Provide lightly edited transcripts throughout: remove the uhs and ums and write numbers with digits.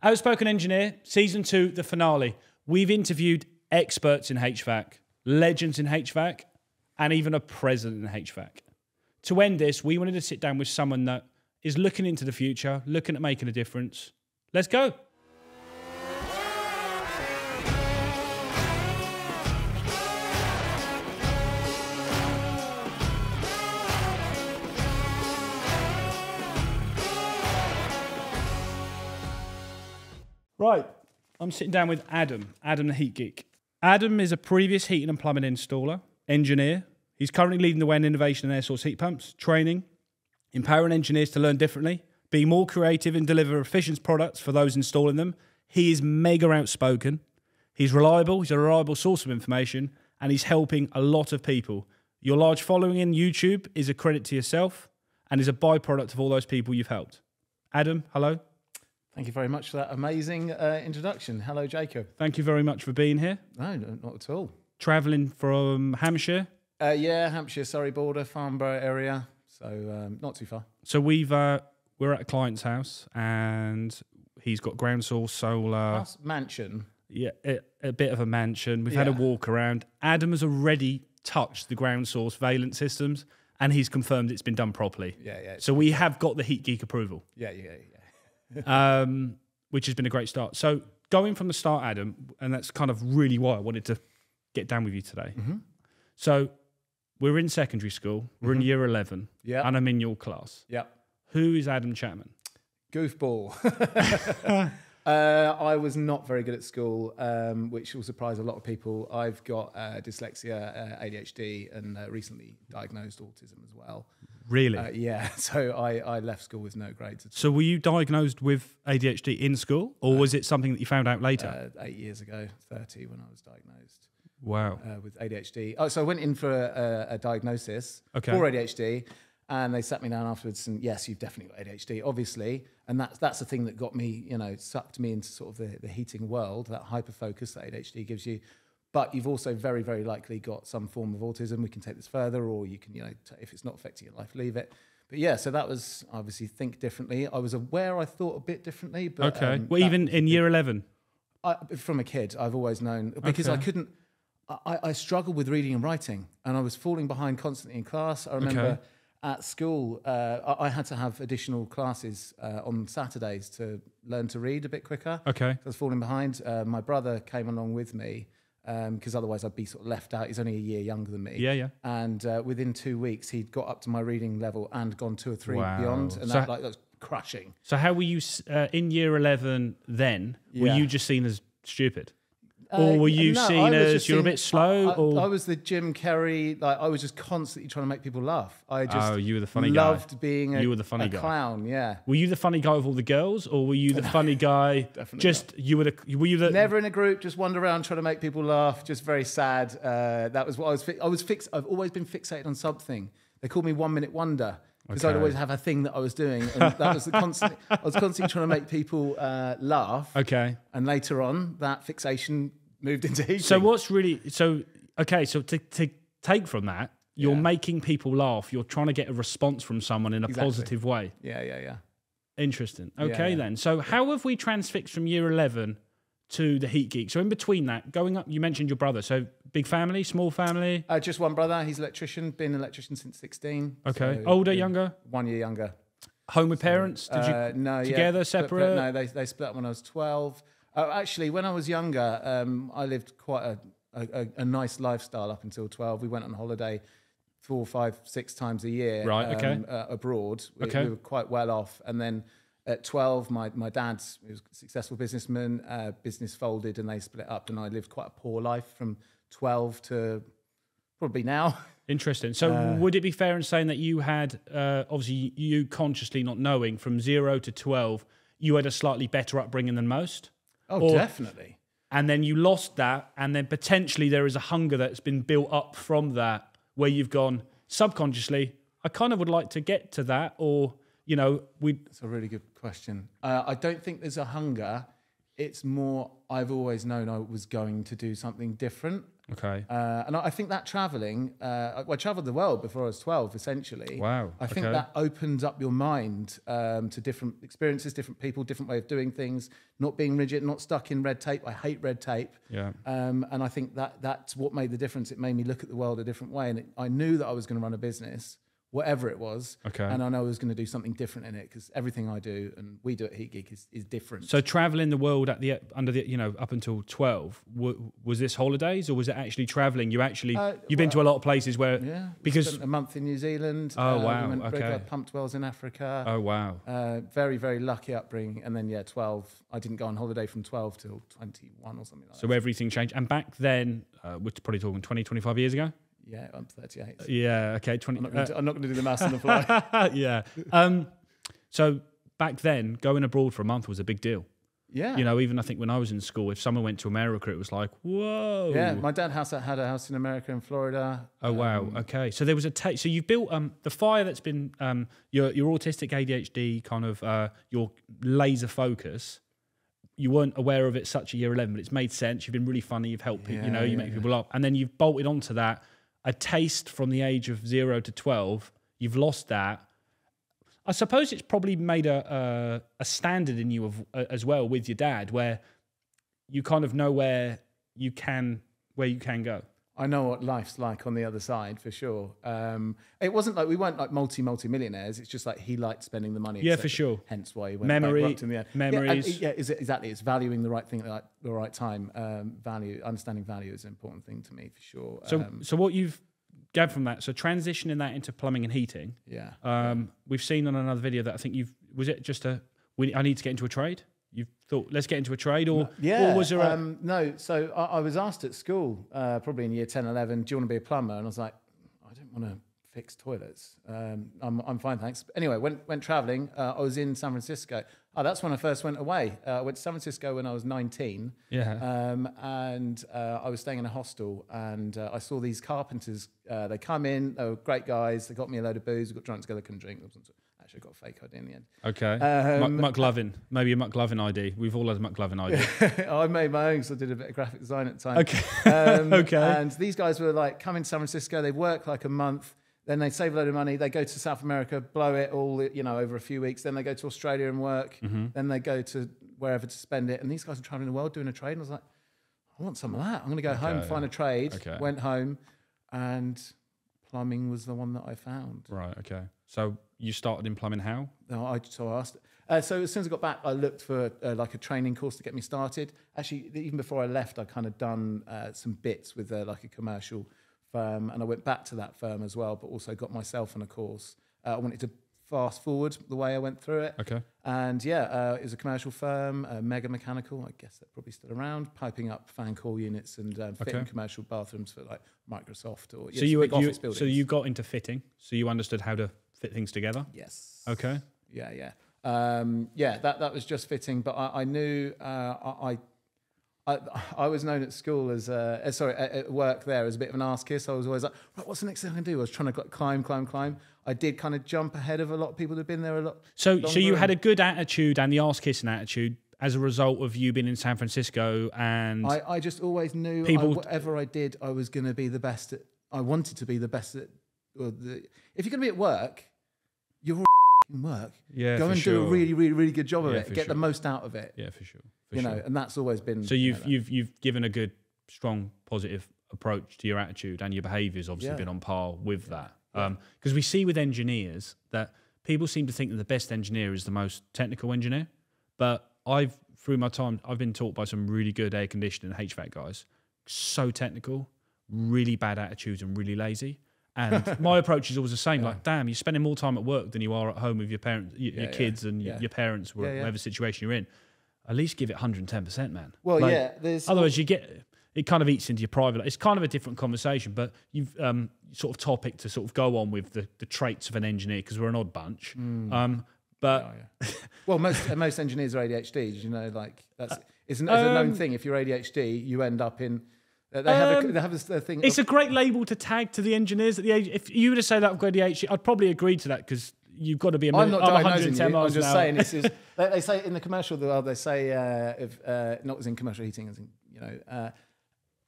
Outspoken Engineer, Season 2, the finale. We've interviewed experts in HVAC, legends in HVAC, and even a president in HVAC. To end this, we wanted to sit down with someone that is looking into the future, looking at making a difference. Let's go. Right, I'm sitting down with Adam the Heat Geek. Adam is a previous heating and plumbing installer, engineer. He's currently leading the way in innovation in air source heat pumps, training, empowering engineers to learn differently, being more creative and deliver efficient products for those installing them. He is mega outspoken. He's reliable. He's a reliable source of information, and he's helping a lot of people. Your large following in YouTube is a credit to yourself and is a byproduct of all those people you've helped. Adam, hello. Thank you very much for that amazing introduction. Hello, Jacob. Thank you very much for being here. No, not at all. Travelling from Hampshire? Yeah, Hampshire, Surrey border, Farnborough area, so not too far. So we're at a client's house, and he's got ground source solar. That's mansion. Yeah, a bit of a mansion. We've had a walk around. Adam has already touched the ground source Vaillant systems, and he's confirmed it's been done properly. Yeah. So we have got the Heat Geek approval. Yeah. Which has been a great start. So going from the start, Adam, and that's kind of really why I wanted to get down with you today. Mm-hmm. So we're in secondary school. We're in year 11. Yeah. And I'm in your class. Yeah. Who is Adam Chapman? Goofball. I was not very good at school, which will surprise a lot of people. I've got dyslexia, ADHD, and recently diagnosed autism as well. Really? Yeah. So I left school with no grades at all. So were you diagnosed with ADHD in school, or was it something that you found out later? 8 years ago, 30, when I was diagnosed. Wow. With ADHD. Oh, so I went in for a diagnosis for ADHD, and they sat me down afterwards and, yes, you've definitely got ADHD, obviously. And that's the thing that got me, sucked me into sort of the heating world, that hyper-focus that ADHD gives you. But you've also very, very likely got some form of autism. We can take this further, or you can, if it's not affecting your life, leave it. But yeah, so that was obviously think differently. I was aware I thought a bit differently. But, okay. Well, even in year 11? From a kid, I've always known, because I couldn't, I struggled with reading and writing, and I was falling behind constantly in class. I remember at school, I had to have additional classes on Saturdays to learn to read a bit quicker. Okay. I was falling behind. My brother came along with me, because otherwise I'd be sort of left out. He's only a year younger than me. Yeah. And within 2 weeks, he'd got up to my reading level and gone 2 or 3 beyond. And that was crushing. So how were you in year 11 then? Were you just seen as stupid? Or were you seen as you're a bit slow? I was the Jim Carrey. I was just constantly trying to make people laugh. I just you were the funny guy. Loved being a clown. Yeah. Were you the funny guy with all the girls, or were you the funny guy? Definitely. Just not. Were you the never in a group? Just wander around trying to make people laugh. Just very sad. That was what I was. I've always been fixated on something. They called me 1 minute wonder. Because I'd always have a thing that I was doing, and that was I was constantly trying to make people laugh. Okay. And later on, that fixation moved into heating. So to take from that, you're making people laugh. You're trying to get a response from someone in a positive way. Yeah. Interesting. Okay, then. So how have we transfixed from year 11 to the Heat Geek? So in between that, going up, you mentioned your brother. So big family, small family? Just one brother. He's an electrician. Been an electrician since 16. Okay. So older, younger? 1 year younger. Home with parents? Did you no, together, separate? No, they split up when I was 12. Actually, when I was younger, I lived quite a nice lifestyle up until 12. We went on holiday 4, 5, 6 times a year. Right, okay. Abroad. We were quite well off. And then at 12, my dad was a successful businessman, business folded, and they split up, and I lived quite a poor life from 12 to probably now. Interesting. So would it be fair in saying that you had, obviously you consciously not knowing, from 0 to 12, you had a slightly better upbringing than most? Oh, definitely. And then you lost that, and then potentially there is a hunger that's been built up from that, where you've gone, subconsciously, I kind of would like to get to that, or, That's a really good question. I don't think there's a hunger. It's more, I've always known I was going to do something different. Okay. And I think that traveling, I traveled the world before I was 12, essentially. Wow. I think that opens up your mind to different experiences, different people, different way of doing things, not being rigid, not stuck in red tape. I hate red tape. Yeah. And I think that's what made the difference. It made me look at the world a different way. And I knew that I was going to run a business, whatever it was. Okay. And I know I was going to do something different in it, because everything I do and we do at Heat Geek is different. So traveling the world up until 12, was this holidays, or was it actually traveling? You've been to a lot of places where... Yeah. Because spent a month in New Zealand. Oh, wow. We went, Okay. pumped wells in Africa. Oh, wow. Very, very lucky upbringing. And then, 12. I didn't go on holiday from 12 till 21 or something like that. So everything changed. And back then, we're probably talking 20, 25 years ago? Yeah, I'm 38. Yeah, okay. 20. I'm not going to do the maths on the fly. Yeah. So back then, going abroad for a month was a big deal. Yeah. You know, even I think when I was in school, if someone went to America, it was like, whoa. Yeah, my dad had a house in America, in Florida. Oh, wow. Okay. So there was so you've built the fire that's been your autistic ADHD kind of your laser focus. You weren't aware of it such a year 11, but it's made sense. You've been really funny. You've helped people, you make people laugh. And then you've bolted onto that. A taste from the age of 0 to 12, you've lost that. I suppose it's probably made a standard in you as well with your dad, where you kind of know where you can go. I know what life's like on the other side, for sure. It wasn't like we weren't like multi-millionaires. It's just like he liked spending the money. Yeah, for sure. Hence why he went memories. Yeah, exactly. It's valuing the right thing at the right time. Understanding value is an important thing to me, for sure. So what you've gathered from that, so transitioning that into plumbing and heating. Yeah. We've seen on another video that I think was it just I need to get into a trade? You thought, let's get into a trade, or was there no? So I was asked at school, probably in year 10, 11, do you want to be a plumber? And I was like, I don't want to fix toilets. I'm fine, thanks. Anyway, went traveling. I was in San Francisco. Oh, that's when I first went away. I went to San Francisco when I was 19. Yeah. And I was staying in a hostel, and I saw these carpenters. They come in. They were great guys. They got me a load of booze. We got drunk together, couldn't drink. Actually, got a fake ID in the end. Okay. McLovin. Maybe a McLovin ID. We've all had a McLovin ID. I made my own, so I did a bit of graphic design at the time. Okay. Okay. And these guys were like coming to San Francisco. They work like a month. Then they save a load of money. They go to South America, blow it all, over a few weeks. Then they go to Australia and work. Mm-hmm. Then they go to wherever to spend it. And these guys are traveling the world doing a trade. And I was like, I want some of that. I'm going to go home and find a trade. Okay. Went home, and plumbing was the one that I found. Right. Okay. So you started in plumbing how? No, so I asked. So as soon as I got back, I looked for like a training course to get me started. Actually, even before I left, I kind of done some bits with like a commercial firm, and I went back to that firm as well, but also got myself on a course. I wanted to fast forward the way I went through it. Okay. And it was a commercial firm, Mega Mechanical. I guess they're probably still around, piping up fan call units and fitting commercial bathrooms for like Microsoft or office buildings. So you got into fitting. So you understood how to fit things together. Yes. Okay. Yeah. That was just fitting, but I knew I was known at school as at work there as a bit of an arse kiss. I was always like, right, what's the next thing I can do? I was trying to climb. I did kind of jump ahead of a lot of people who'd been there a lot. So you had a good attitude and the arse kissing attitude as a result of you being in San Francisco, and I just always knew whatever I did, I was going to be the best at. I wanted to be the best at. If you're going to be at work, you're all in work. Yeah, go and do a really, really, really good job of it. Get the most out of it. Yeah, for sure. And that's always been. So you've given a good, strong, positive approach to your attitude, and your behaviour's obviously been on par with that. Because we see with engineers that people seem to think that the best engineer is the most technical engineer, but through my time, I've been taught by some really good air conditioning and HVAC guys, so technical, really bad attitudes and really lazy. And my approach is always the same. Like, damn, you're spending more time at work than you are at home with your parents, your kids, and your parents, whatever situation you're in. At least give it 110%, man. Well, otherwise, it kind of eats into your private life. It's kind of a different conversation, but you've sort of topic to sort of go on with the traits of an engineer, because we're an odd bunch. Well, most engineers are ADHD. Like it's a known thing. If you're ADHD, you end up in. They have this thing. It's a great label to tag to the engineers at the age. If you were to say that I've got ADHD, I'd probably agree to that, because you've got to be. I'm not diagnosing you. I'm just saying this is. They say in the commercial world. They say not as in commercial heating, as in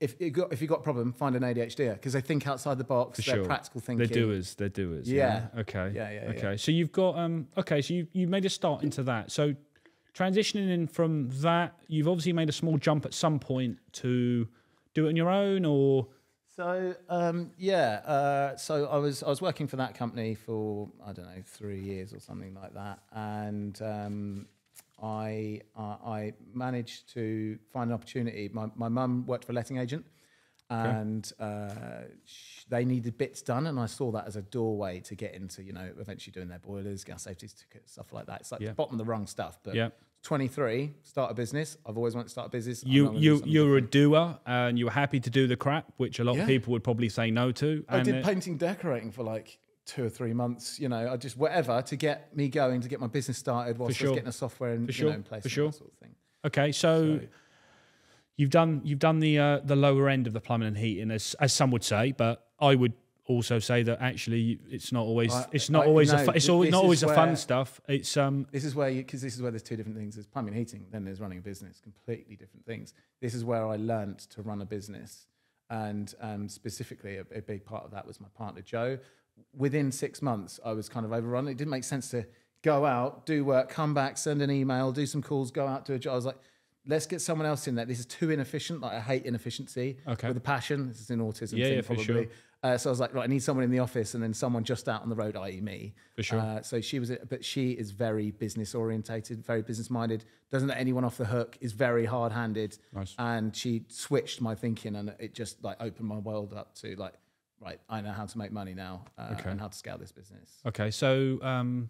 if you got a problem, find an ADHDer, because they think outside the box. They're practical thinking. They're doers. Yeah. Okay. Yeah. Okay. So you've got so you made a start into that. So transitioning in from that, you've obviously made a small jump at some point to do it on your own, or. So so I was working for that company for, I don't know, 3 years or something like that, and I managed to find an opportunity. My mum worked for a letting agent, and they needed bits done, and I saw that as a doorway to get into, eventually doing their boilers, gas safety certificates, stuff like that. It's like the bottom of the rung stuff, but 23, start a business. I've always wanted to start a business. You were a doer, and you were happy to do the crap, which a lot of people would probably say no to. I did painting, decorating for like 2 or 3 months. I just whatever to get me going, to get my business started, whilst I was getting the software in place, and that sort of thing. Okay, so you've done the lower end of the plumbing and heating, as some would say, but I would also say that actually it's not always the fun stuff. It's this is where there's 2 different things. There's plumbing and heating, then there's running a business. Completely different things. This is where I learnt to run a business, and specifically a big part of that was my partner Joe. Within 6 months, I was kind of overrun. It didn't make sense to go out, do work, come back, send an email, do some calls, go out, do a job. I was like, let's get someone else in there. This is too inefficient. Like, I hate inefficiency with a passion. This is an autism thing, probably. For sure. So I was like, right, I need someone in the office, and then someone just out on the road, i.e. me. For sure. So she is very business orientated, very business minded, doesn't let anyone off the hook, is very hard handed. Nice. And she switched my thinking, and it just like opened my world up to like, right, I know how to make money now, and how to scale this business. Okay, so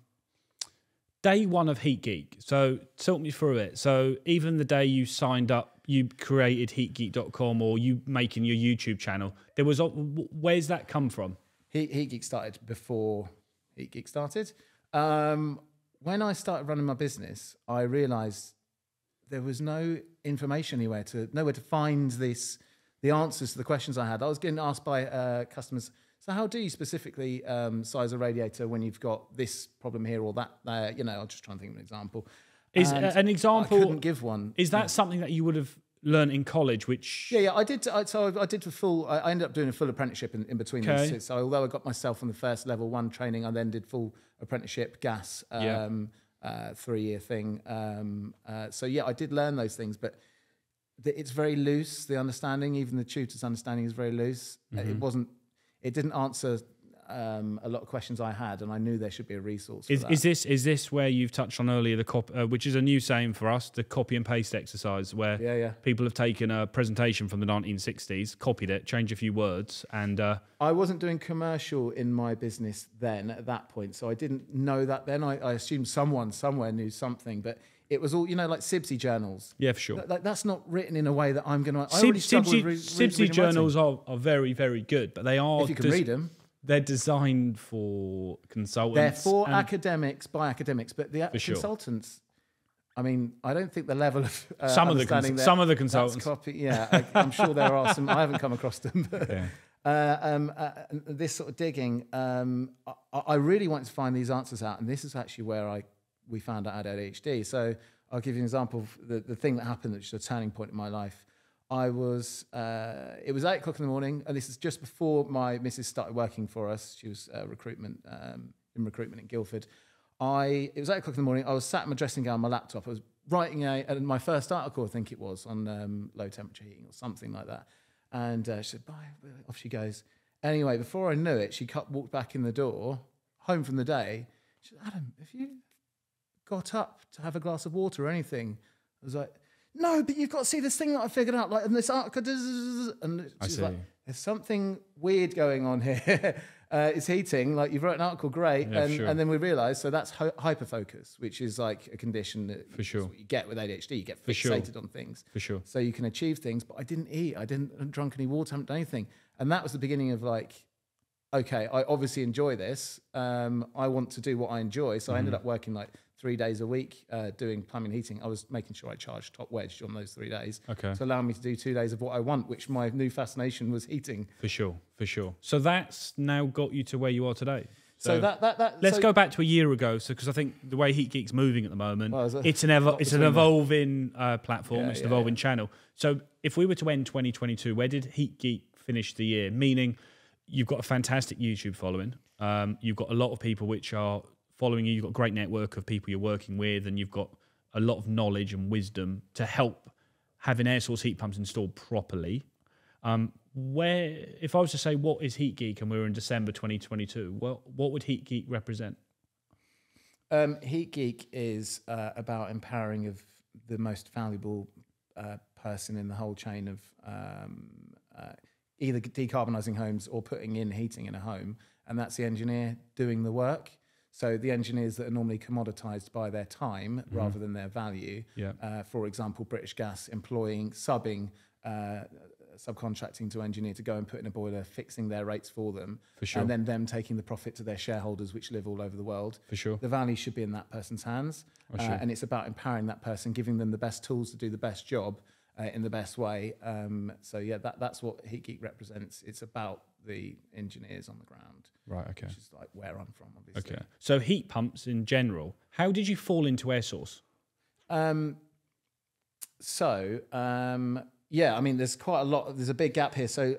day one of Heat Geek. So talk me through it. So even the day you signed up, you created heatgeek.com, or you making your YouTube channel, there was where's that come from? Heat Geek started before Heat Geek started. When I started running my business, I realised there was no information nowhere to find the answers to the questions I had. I was getting asked by customers, so how do you specifically size a radiator when you've got this problem here or that there? I'm just trying to think of an example. Is an example? I couldn't give one. Is that something that you would have learned in college? Which I did. I did a full. I ended up doing a full apprenticeship in between these. So although I got myself on the first level 1 training, I then did full apprenticeship gas 3-year thing. I did learn those things, but it's very loose. The understanding, even the tutor's understanding, is very loose. Mm-hmm. It didn't answer a lot of questions I had, and I knew there should be a resource for that. Is this where you've touched on earlier, which is a new saying for us, the copy and paste exercise, where people have taken a presentation from the 1960s, copied it, changed a few words, and I wasn't doing commercial in my business then at that point, so I didn't know that then. I assumed someone somewhere knew something, but it was all, like Sibsy journals. Yeah, for sure. That's not written in a way that I'm going to... Sibsy journals are very, very good, but they are... If you can read them. They're designed for consultants. They're for academics, by academics, but the consultants... I mean, I don't think the level of some of the consultants. I'm sure there are some. I haven't come across them. But, this sort of digging, I really wanted to find these answers out, and this is actually where we found out I had ADHD. So I'll give you an example of the thing that happened, which is a turning point in my life. It was 8 o'clock in the morning, and this is just before my missus started working for us. She was in recruitment in Guildford. It was 8 o'clock in the morning. I was sat in my dressing gown, my laptop. I was writing my first article, I think it was, on low temperature heating or something like that. And she said, bye, off she goes. Anyway, before I knew it, she walked back in the door, home from the day. She said, Adam, have you got up to have a glass of water or anything? I was like, no, but you've got to see this thing that I figured out, like in this article. And she's like, there's something weird going on here. It's heating, like you've wrote an article, great. And then we realised, so that's hyperfocus, which is like a condition that what you get with ADHD. You get fixated on things. For sure. So you can achieve things, but I didn't eat. I hadn't drunk any water, I haven't done anything. And that was the beginning of like, okay, I obviously enjoy this. I want to do what I enjoy. So I ended up working like 3 days a week doing plumbing and heating. I was making sure I charged top wedge on those 3 days to allow me to do 2 days of what I want, which my new fascination was heating. For sure. So that's now got you to where you are today. So let's go back to a year ago. So because I think the way Heat Geek's moving at the moment, it's an evolving platform. It's an evolving channel. So if we were to end 2022, where did Heat Geek finish the year? Meaning, you've got a fantastic YouTube following. You've got a lot of people which are following you. You've got a great network of people you're working with, and you've got a lot of knowledge and wisdom to help having air source heat pumps installed properly. If I was to say what is Heat Geek, and we were in December 2022, well, what would Heat Geek represent? Heat Geek is about empowering of the most valuable person in the whole chain of either decarbonising homes or putting in heating in a home, and that's the engineer doing the work. So the engineers that are normally commoditised by their time rather than their value. Yeah. For example, British Gas employing, subcontracting to engineer to go and put in a boiler, fixing their rates for them, and then them taking the profit to their shareholders, which live all over the world. For sure. The value should be in that person's hands, and it's about empowering that person, giving them the best tools to do the best job in the best way. So yeah, that's what Heat Geek represents. It's about the engineers on the ground. Right, okay. Which is like where I'm from, obviously. Okay. So heat pumps in general, how did you fall into air source? Yeah, I mean, there's quite a lot. There's a big gap here. So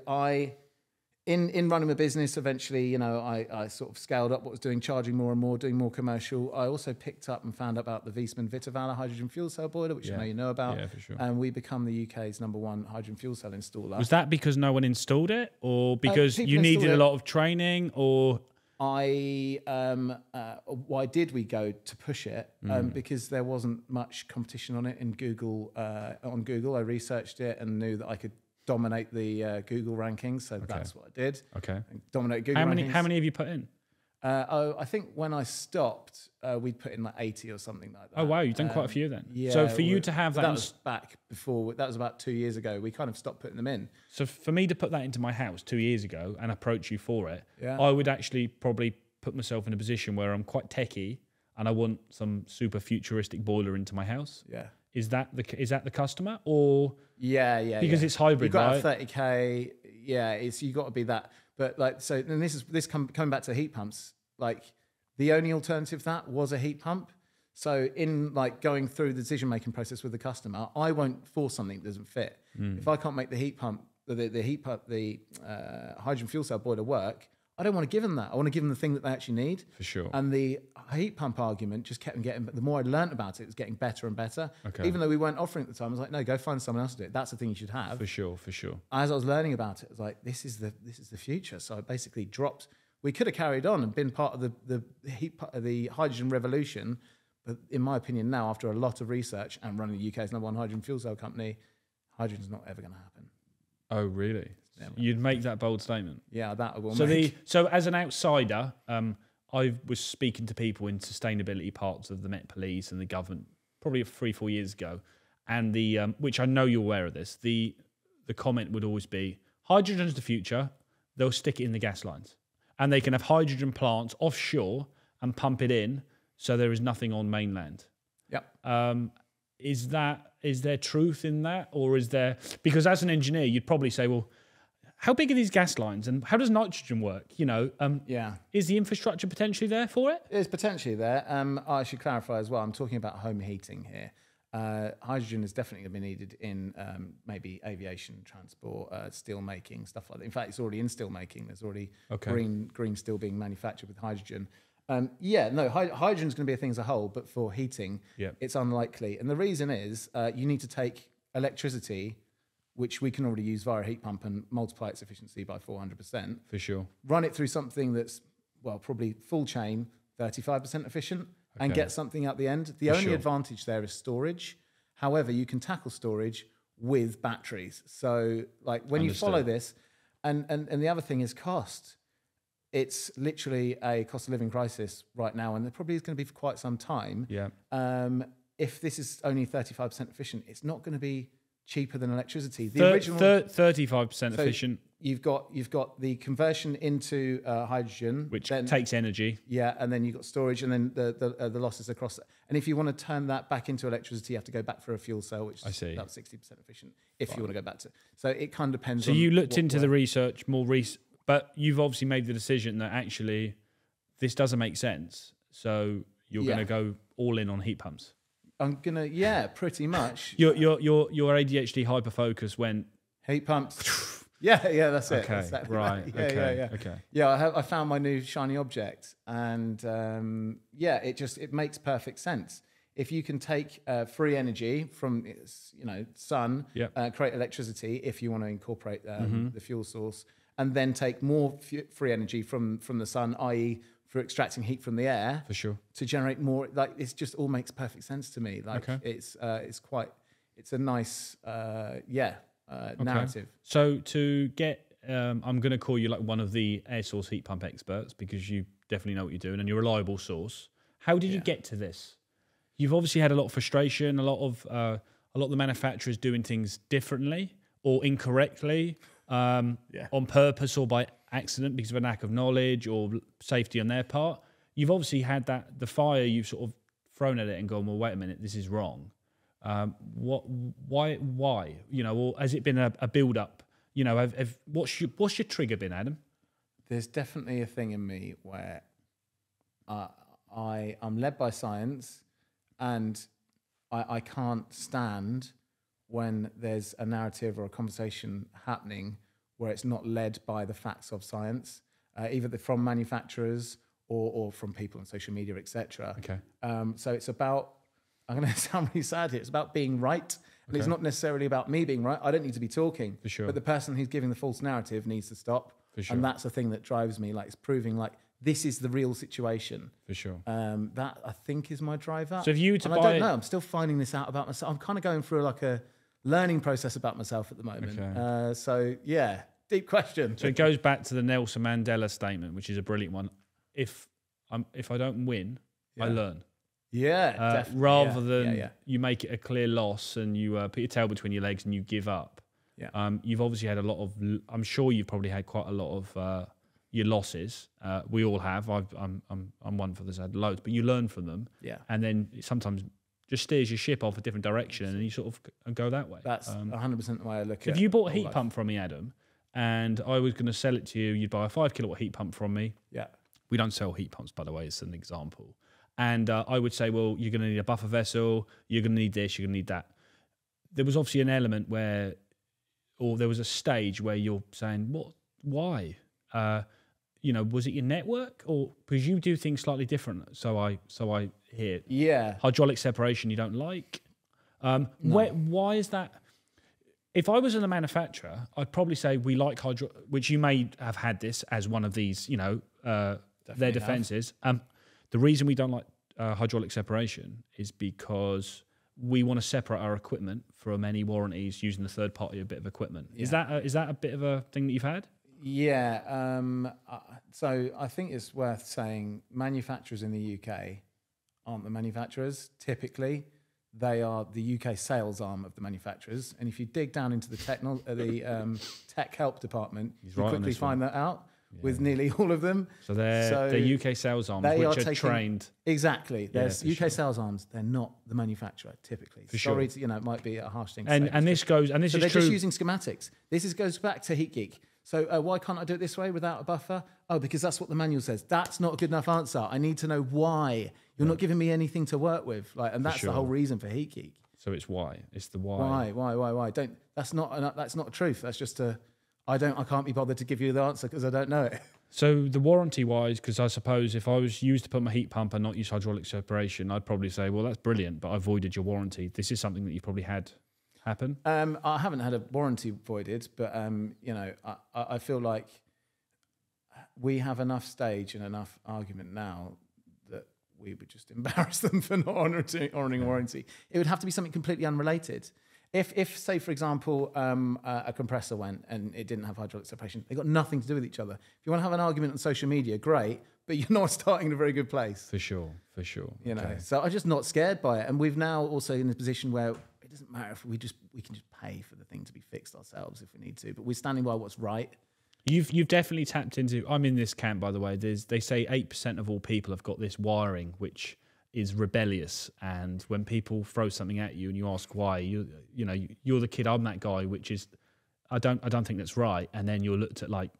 in running my business, eventually, I sort of scaled up what I was doing, charging more and more, doing more commercial. I also picked up and found out about the Viessmann Vitavala hydrogen fuel cell boiler, which I know you know about. Yeah, for sure. And we become the UK's #1 hydrogen fuel cell installer. Was that because no one installed it, or because you needed a lot of training, or? Why did we go to push it? Because there wasn't much competition on it in Google. On Google, I researched it and knew that I could dominate the Google rankings, so that's what I did. Okay. Dominate Google rankings. How many have you put in? I think when I stopped, we'd put in like 80 or something like that. Oh wow, you've done quite a few then. Yeah. So for you to have that, that was back before. That was about 2 years ago. We kind of stopped putting them in. So for me to put that into my house 2 years ago and approach you for it, I would actually probably put myself in a position where I'm quite techie and I want some super futuristic boiler into my house. Yeah. Is that the customer, or? Yeah. Because it's hybrid, You've got right? 30K. Yeah, you got to be that. But like, so, and coming back to heat pumps. Like, the only alternative to that was a heat pump. So in like going through the decision-making process with the customer, I won't force something that doesn't fit. If I can't make the hydrogen fuel cell boiler work, I don't want to give them that. I want to give them the thing that they actually need. For sure. And the heat pump argument just kept getting, the more I learned about it, it was getting better and better. Okay. Even though we weren't offering it at the time, I was like, no, go find someone else to do it. That's the thing you should have. For sure. As I was learning about it, I was like, this is the future. So I basically dropped. We could have carried on and been part of the hydrogen revolution, but in my opinion now, after a lot of research and running the UK's #1 hydrogen fuel cell company, hydrogen's not ever going to happen. Oh, really? You'd make that bold statement? Yeah, that I will So as an outsider, I was speaking to people in sustainability parts of the Met Police and the government probably 3-4 years ago, and which I know you're aware of this, the comment would always be, hydrogen's the future, they'll stick it in the gas lines. And they can have hydrogen plants offshore and pump it in, so there is nothing on mainland. Yep. Is there truth in that, or is there? Because as an engineer, you'd probably say, well, how big are these gas lines, and how does nitrogen work? Is the infrastructure potentially there for it? It's potentially there. I should clarify as well. I'm talking about home heating here. Hydrogen is definitely going to be needed in maybe aviation, transport, steel making, stuff like that. In fact, it's already in steel making. There's already green steel being manufactured with hydrogen. Hydrogen is going to be a thing as a whole, but for heating, it's unlikely. And the reason is you need to take electricity, which we can already use via a heat pump, and multiply its efficiency by 400%. For sure. Run it through something that's, well, probably full chain, 35% efficient. And get something out the end. The only advantage there is storage. However, you can tackle storage with batteries. So like when you follow this, and the other thing is cost. It's literally a cost of living crisis right now, and there probably is going to be for quite some time. Yeah. If this is only 35% efficient, it's not going to be cheaper than electricity. The original 35% efficient. You've got the conversion into hydrogen, which takes energy. Yeah, and then you've got storage, and then the losses across. And if you want to turn that back into electricity, you have to go back for a fuel cell, which is about 60% efficient. If you want to go back to, so it kind of depends. So you looked into the research but you've obviously made the decision that actually this doesn't make sense. So you're going to go all in on heat pumps. I'm gonna, yeah, pretty much. Your ADHD hyperfocus went heat pumps. Yeah, that's it. Okay, exactly right. That. Okay. Yeah, I found my new shiny object, and it makes perfect sense. If you can take free energy from sun, create electricity if you want to incorporate the fuel source, and then take more free energy from the sun, i.e. for extracting heat from the air, for sure, to generate more. Like, it's just all makes perfect sense to me. Like, it's a nice narrative. So to get, I'm going to call you like one of the air source heat pump experts, because you definitely know what you're doing and you're a reliable source. How did you get to this? You've obviously had a lot of frustration, a lot of the manufacturers doing things differently or incorrectly, on purpose or by accident because of a lack of knowledge or safety on their part. You've obviously had the fire, you've sort of thrown at it and gone, well, wait a minute, this is wrong. Why? Or has it been a build up? What's your trigger been, Adam? There's definitely a thing in me where I'm led by science, and I can't stand when there's a narrative or a conversation happening where it's not led by the facts of science, either from manufacturers or from people on social media, etc. Okay. So it's about, I'm going to sound really sad here, it's about being right. And it's not necessarily about me being right. I don't need to be talking. For sure. But the person who's giving the false narrative needs to stop. For sure. And that's the thing that drives me. Like, it's proving like this is the real situation. For sure. That, I think, is my driver. So if you were to buy... I don't know. I'm still finding this out about myself. I'm kind of going through like a learning process about myself at the moment. Okay. So, yeah, deep question. So it goes back to the Nelson Mandela statement, which is a brilliant one. If I don't win, I learn. Yeah, rather than you make it a clear loss and you put your tail between your legs and you give up. Yeah. You've obviously had a lot of. I'm sure you've probably had quite a lot of your losses. We all have. I'm one for this. I had loads, but you learn from them. Yeah. And then it sometimes just steers your ship off a different direction, and you sort of go that way. That's 100% the way I look at it. If you bought a heat pump from me, Adam, and I was going to sell it to you, you'd buy a 5 kilowatt heat pump from me. Yeah. We don't sell heat pumps, by the way. It's an example. And I would say, well, you're going to need a buffer vessel, you're going to need this, you're going to need that. There was obviously an element where, or there was a stage where you're saying, what, why? Was it your network? Or because you do things slightly different, so I hear. Yeah. Hydraulic separation you don't like. No. Why is that? If I was in a manufacturer, I'd probably say we like which you may have had this as one of these, their defenses. The reason we don't like hydraulic separation is because we want to separate our equipment from any warranties using the third party bit of equipment. Yeah. Is that a bit of a thing that you've had? Yeah. So I think it's worth saying manufacturers in the UK aren't the manufacturers. Typically, they are the UK sales arm of the manufacturers. And if you dig down into the tech help department, you quickly find that out. With nearly all of them. So they're UK sales arms, which are trained. Exactly. There's UK sales arms. They're not the manufacturer, typically. Sorry, it might be a harsh thing to say. And this is true. They're just using schematics. This goes back to Heat Geek. So why can't I do it this way without a buffer? Oh, because that's what the manual says. That's not a good enough answer. I need to know why. You're not giving me anything to work with. And that's the whole reason for Heat Geek. So it's why. It's the why. Why? That's not a truth. That's just I can't be bothered to give you the answer because I don't know it. So the warranty-wise, because I suppose if I was used to put my heat pump and not use hydraulic separation, I'd probably say, well, that's brilliant, but I voided your warranty. This is something that you probably had happen. I haven't had a warranty voided, but I feel like we have enough stage and enough argument now that we would just embarrass them for not honouring warranty. It would have to be something completely unrelated. If say, for example, a compressor went and it didn't have hydraulic separation, they got nothing to do with each other. If you want to have an argument on social media, great, but you're not starting in a very good place. For sure. So I'm just not scared by it. And we've now also in a position where it doesn't matter if we can just pay for the thing to be fixed ourselves if we need to, but we're standing by what's right. You've definitely tapped into, I'm in this camp, by the way, they say 8% of all people have got this wiring, which is rebellious, and when people throw something at you and you ask why, you're the kid, I'm that guy, which is I don't think that's right, and then you're looked at like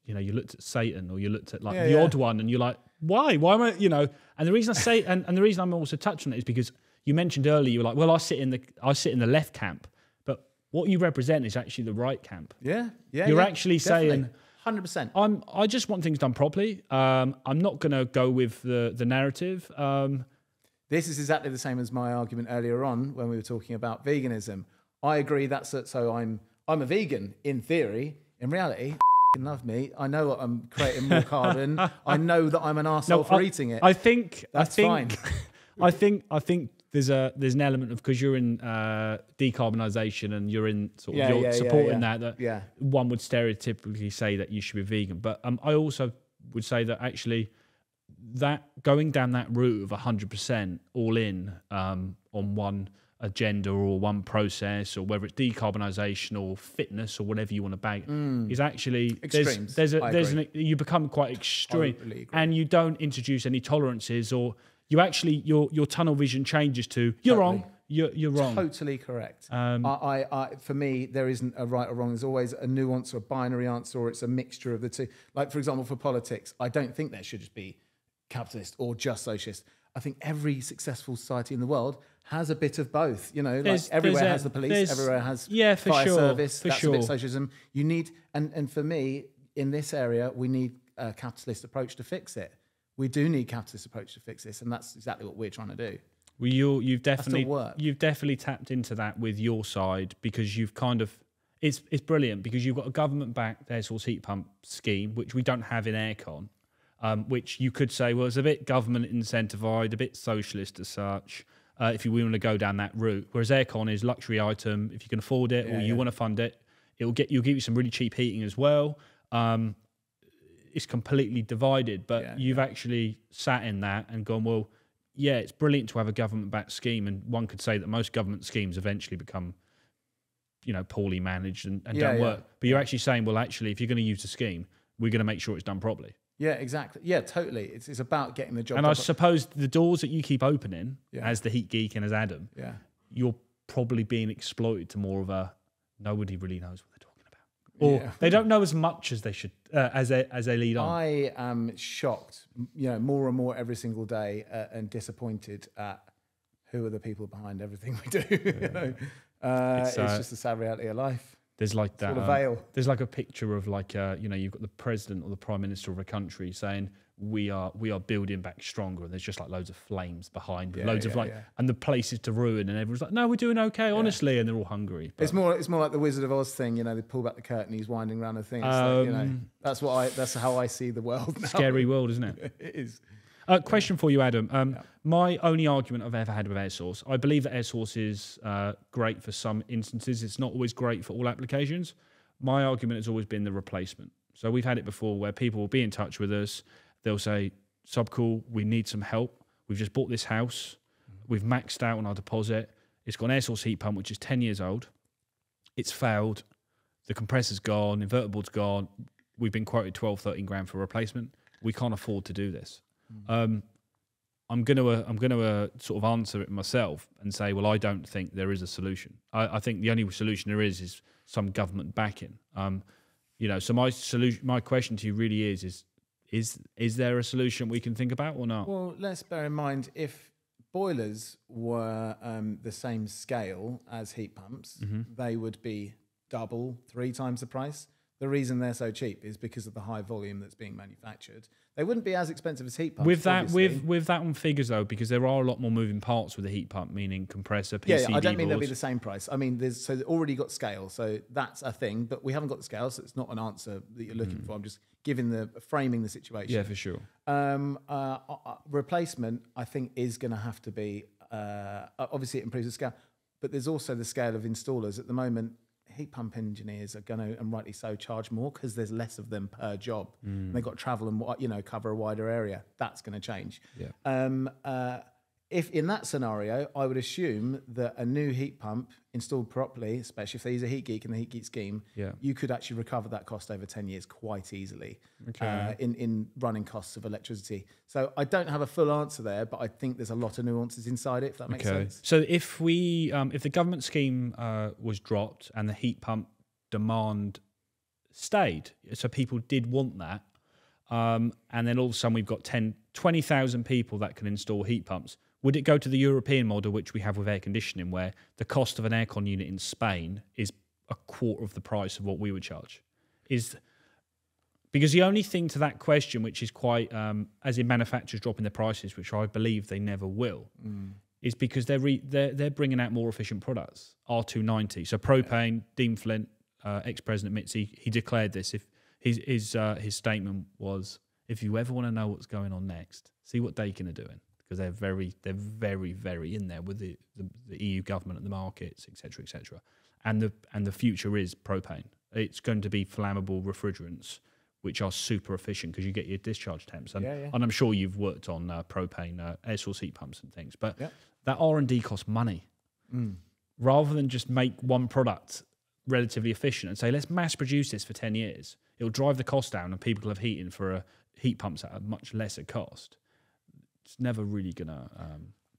you looked at Satan, or you looked at like the odd one, and you're like, why am I, and the reason I say, and the reason I'm also touching it is because you mentioned earlier, you were like, well, I sit in the left camp, but what you represent is actually the right camp. You're actually saying 100%. I just want things done properly. I'm not going to go with the narrative. This is exactly the same as my argument earlier on when we were talking about veganism. I agree so I'm a vegan in theory. In reality, love meat. I know what I'm creating more carbon. I know that I'm an arsehole for eating it. I think fine. I think there's an element of, because you're in decarbonisation and you're in sort of you're supporting that one would stereotypically say that you should be vegan. But I also would say that actually that going down that route of 100% all in on one agenda or one process, or whether it's decarbonisation or fitness or whatever you want to bag, is actually extremes. You become quite extreme, and you don't introduce any tolerances, or you actually your tunnel vision changes to you're wrong. You're wrong. Totally correct. For me, there isn't a right or wrong. There's always a nuance or a binary answer, or it's a mixture of the two. Like, for example, for politics, I don't think there should just be capitalist or just socialist. I think every successful society in the world has a bit of both. Like everywhere has the police, everywhere has fire service. That's a bit of socialism. You need, and for me, in this area, we need a capitalist approach to fix it. We do need capitalist approach to fix this, and that's exactly what we're trying to do. Well, you've definitely tapped into that with your side, because you've kind of it's brilliant, because you've got a government-backed air source heat pump scheme, which we don't have in aircon. Which you could say, well, it's a bit government incentivized, a bit socialist as such, if you want to go down that route. Whereas aircon is luxury item. If you can afford it or you want to fund it, you'll give you some really cheap heating as well. It's completely divided, but you've actually sat in that and gone, well, yeah, it's brilliant to have a government-backed scheme, and one could say that most government schemes eventually become, poorly managed and don't work. But you're actually saying, well, actually, if you're going to use a scheme, we're going to make sure it's done properly. Yeah, exactly. Yeah, totally. It's about getting the job done. And I suppose the doors that you keep opening, as the Heat Geek and as Adam, you're probably being exploited to more of a nobody really knows what they're talking about, or they don't know as much as they should as they lead on. I am shocked, more and more every single day, and disappointed at who are the people behind everything we do. It's just the sad reality of life. There's like that. Sort of veil. There's like a picture of like you've got the president or the prime minister of a country saying we are building back stronger, and there's just like loads of flames behind, and the place is to ruin, and everyone's like, no, we're doing okay, honestly, and they're all hungry. But it's more like the Wizard of Oz thing. They pull back the curtain, he's winding around the thing. It's that's how I see the world now. Scary world, isn't it? It is. Question for you, Adam. My only argument I've ever had with air source, I believe that air source is great for some instances. It's not always great for all applications. My argument has always been the replacement. So we've had it before where people will be in touch with us. They'll say, Subcool, we need some help. We've just bought this house. We've maxed out on our deposit. It's got an air source heat pump, which is 10 years old. It's failed. The compressor's gone. Inverter board's gone. We've been quoted 12, 13 grand for a replacement. We can't afford to do this. I'm gonna sort of answer it myself and say, well, I don't think there is a solution. I think the only solution there is some government backing. So my question to you really is there a solution we can think about or not? Well, let's bear in mind, if boilers were the same scale as heat pumps, they would be 2, 3 times the price. The reason they're so cheap is because of the high volume that's being manufactured. They wouldn't be as expensive as heat pumps. With that on figures though, because there are a lot more moving parts with the heat pump, meaning compressor, PCB I don't mean they'll be boards. the same price. I mean, they've already got scale, so that's a thing. But we haven't got the scale, so it's not an answer that you're looking for. I'm just framing the situation. Yeah, for sure. Replacement, I think, is going to have to be obviously it improves the scale, but there's also the scale of installers at the moment. Heat pump engineers are going to, and rightly so, charge more because there's less of them per job. And they've got to travel and cover a wider area. That's going to change. Yeah. If in that scenario, I would assume that a new heat pump installed properly, especially if they use a Heat Geek in the Heat Geek scheme, you could actually recover that cost over 10 years quite easily in running costs of electricity. So I don't have a full answer there, but I think there's a lot of nuances inside it, if that makes sense. So if we, if the government scheme was dropped and the heat pump demand stayed. So people did want that. And then all of a sudden we've got 20,000 people that can install heat pumps. Would it go to the European model, which we have with air conditioning, where the cost of an aircon unit in Spain is a quarter of the price of what we would charge? Because the only thing to that question, which is quite, as in manufacturers dropping their prices, which I believe they never will, is because they're bringing out more efficient products. R290, so propane. Dean Flint, ex-president Mitzi, he declared this. If his statement was, if you ever want to know what's going on next, see what Dakin are doing, because they're very, very in there with the EU government and the markets, etc. And the future is propane. It's going to be flammable refrigerants, which are super efficient because you get your discharge temps. And, and I'm sure you've worked on propane air source heat pumps and things, but that R&D costs money. Rather than just make one product relatively efficient and say, let's mass produce this for 10 years. It'll drive the cost down and people will have heating for heat pumps at a much lesser cost. It's never really going to...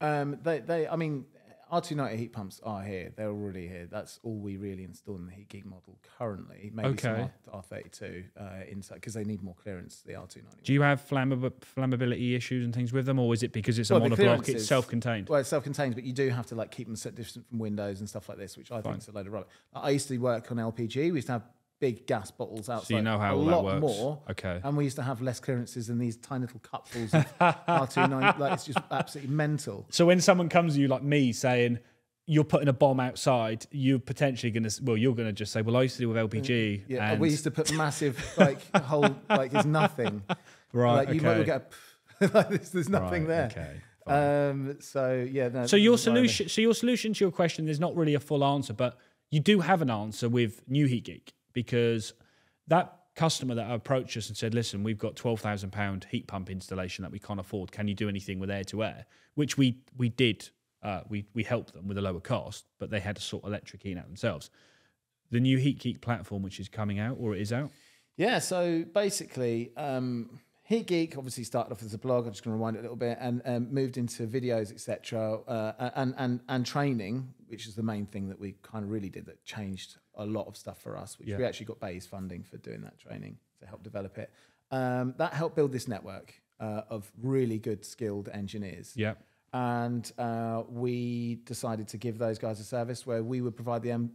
I mean, R290 heat pumps are here. They're already here. That's all we really install in the Heat Geek model currently. Maybe some R32 inside, because they need more clearance, the R290. Do you have flammability issues and things with them, or is it because it's a monoblock, it's self-contained? Well, it's self-contained, but you do have to like keep them set different from windows and stuff like this, which I think is a load of rubbish. I used to work on LPG. We used to have big gas bottles outside. So you know how all that works. More. Okay. And we used to have less clearances than these tiny little cupfuls of R290. Like, it's just absolutely mental. So when someone comes to you like me saying you're putting a bomb outside, you're potentially going to, you're going to just say, well, I used to deal with LPG. Yeah, and we used to put massive, it's nothing. Right, like, you might get there's nothing there. Okay. So your solution to your question, there's not really a full answer, but you do have an answer with New Heat Geek, because that customer that approached us and said, listen, we've got £12,000 heat pump installation that we can't afford. Can you do anything with air to air? Which we did. We helped them with a lower cost, but they had to sort electric heating out themselves. The new Heat Geek platform, which is coming out, or it is out? Yeah, so basically, Heat Geek obviously started off as a blog. I'm just going to rewind it a little bit, and moved into videos, etc., and training, which is the main thing that we kind of really did that changed a lot of stuff for us. Which we actually got BAE's funding for doing that training to help develop it. That helped build this network of really good, skilled engineers. Yeah. And we decided to give those guys a service where we would provide the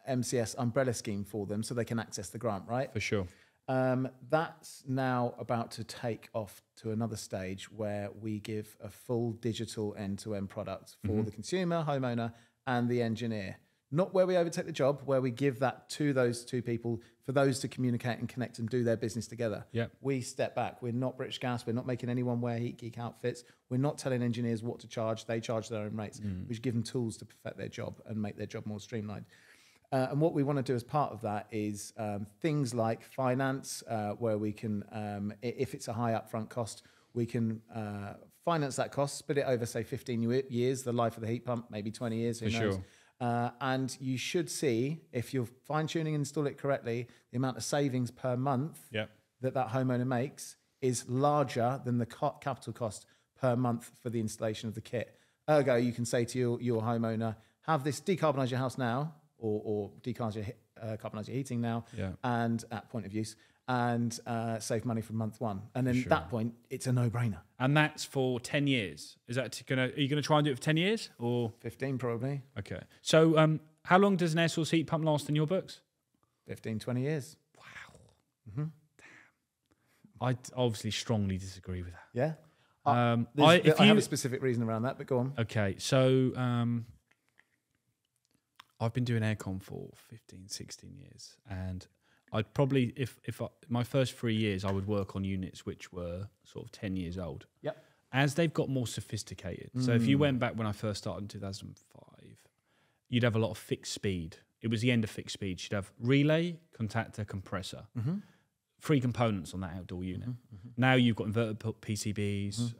MCS umbrella scheme for them so they can access the grant, right? For sure. That's now about to take off to another stage where we give a full digital end-to-end product for the consumer, homeowner, and the engineer. Not where we overtake the job, where we give that to those two people for those to communicate and connect and do their business together. Yep. We step back. We're not British Gas. We're not making anyone wear Heat Geek outfits. We're not telling engineers what to charge. They charge their own rates. We just give them tools to perfect their job and make their job more streamlined. And what we want to do as part of that is things like finance, where we can, if it's a high upfront cost, we can finance that cost, split it over, say, 15 years, the life of the heat pump, maybe 20 years, who knows. Sure. And you should see, if you're fine-tuning and install it correctly, the amount of savings per month that homeowner makes is larger than the capital cost per month for the installation of the kit. Ergo, you can say to your homeowner, have this decarbonise your house now, or decarbonise your heating now, and at point of use, and save money from month one. And then at that point, it's a no-brainer. And that's for 10 years. Are you going to try and do it for 10 years? Or 15 probably. Okay. So how long does an air source heat pump last in your books? 15, 20 years. Wow. Damn. I obviously strongly disagree with that. Yeah? I have a specific reason around that, but go on. Okay. So I've been doing aircon for 15, 16 years, and I'd probably, my first 3 years, I would work on units which were sort of 10 years old. Yep. As they've got more sophisticated. So if you went back when I first started in 2005, you'd have a lot of fixed speed. It was the end of fixed speed. You'd have relay, contactor, compressor. 3 components on that outdoor unit. Now you've got inverter PCBs,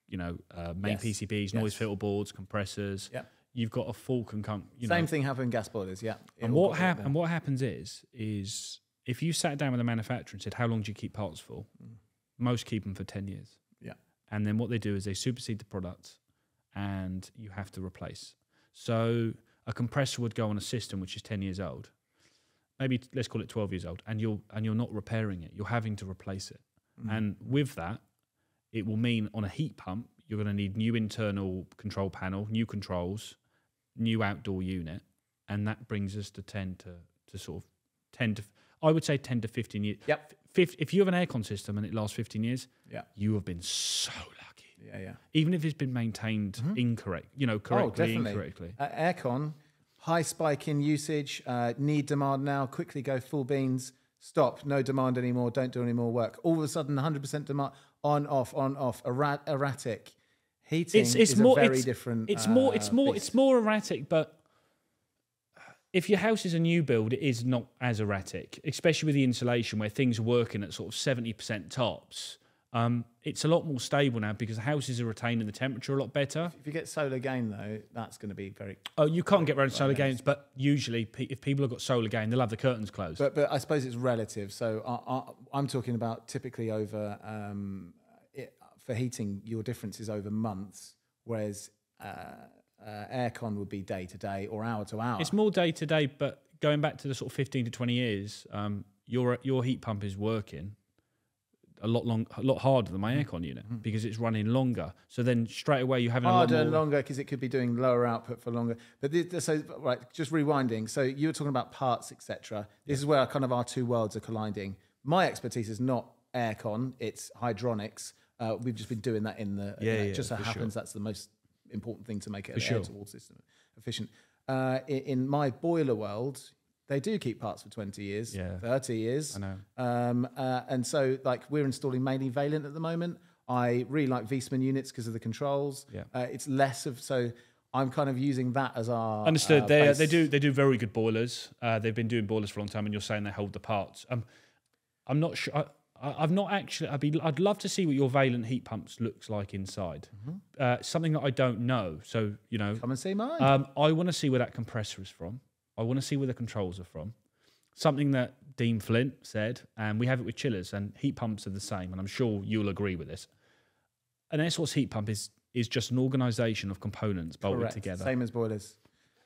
main PCBs, noise filter boards, compressors. Yep. You've got a full Same thing happened in gas boilers, yeah. And what happens is if you sat down with a manufacturer and said, how long do you keep parts for? Most keep them for 10 years. Yeah. And then what they do is they supersede the product and you have to replace. So a compressor would go on a system which is 10 years old. maybe let's call it 12 years old, and you're not repairing it. You're having to replace it. And with that, it will mean on a heat pump, you're going to need new internal control panel, new controls, new outdoor unit, and that brings us to 10 to I would say 10 to 15 years. Yep. If you have an aircon system and it lasts 15 years, you have been so lucky. Yeah, yeah. Even if it's been maintained correctly, incorrectly. Aircon, high spike in usage, need demand now, quickly go full beans, stop, no demand anymore, don't do any more work. All of a sudden, 100% demand, on, off, erratic. Heating is a very different. It's more erratic, but if your house is a new build, it is not as erratic, especially with the insulation where things are working at sort of 70% tops. It's a lot more stable now because the houses are retaining the temperature a lot better. If you get solar gain, though, that's going to be very... Oh, you can't get around solar gains, but usually if people have got solar gain, they'll have the curtains closed. But I suppose it's relative. So I'm talking about typically over... for heating, your difference is over months, whereas... aircon would be day to day or hour to hour. It's more day to day, but going back to the sort of 15 to 20 years, your heat pump is working a lot harder than my aircon unit because it's running longer. So then straight away you have harder and longer because it could be doing lower output for longer. But just rewinding. So you were talking about parts, etc. This is where kind of our two worlds are colliding. My expertise is not aircon; it's hydronics. We've just been doing that in the. It just so happens that's the most important thing to make it an air-to-water system efficient. In my boiler world, they do keep parts for 20 years, 30 years. I know. And so, like, we're installing mainly Vaillant at the moment. I really like Viessmann units because of the controls. It's less of... So I'm kind of using that as our... Understood. They do very good boilers. They've been doing boilers for a long time, and you're saying they hold the parts. I'm not sure... I've not actually... I'd love to see what your Vaillant heat pumps looks like inside. Something that I don't know. So, you know... Come and see mine. I want to see where that compressor is from. I want to see where the controls are from. Something that Dean Flint said, and we have it with chillers, and heat pumps are the same, and I'm sure you'll agree with this. An air source heat pump is just an organisation of components bolted together. Same as boilers.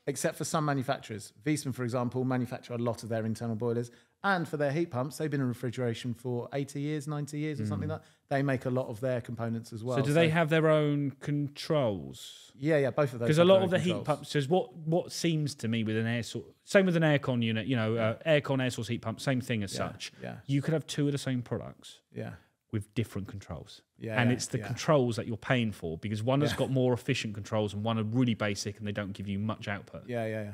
Except for some manufacturers. Viessmann, for example, manufacture a lot of their internal boilers. And for their heat pumps, they've been in refrigeration for 80 years, 90 years or something like that. They make a lot of their components as well. So do they have their own controls? Yeah, both of those. Because a lot of the heat pumps, says what seems to me with an air source, same with an aircon unit, aircon air source heat pump, same thing as such. You could have two of the same products. With different controls. And it's the controls that you're paying for because one has got more efficient controls and one are really basic and they don't give you much output.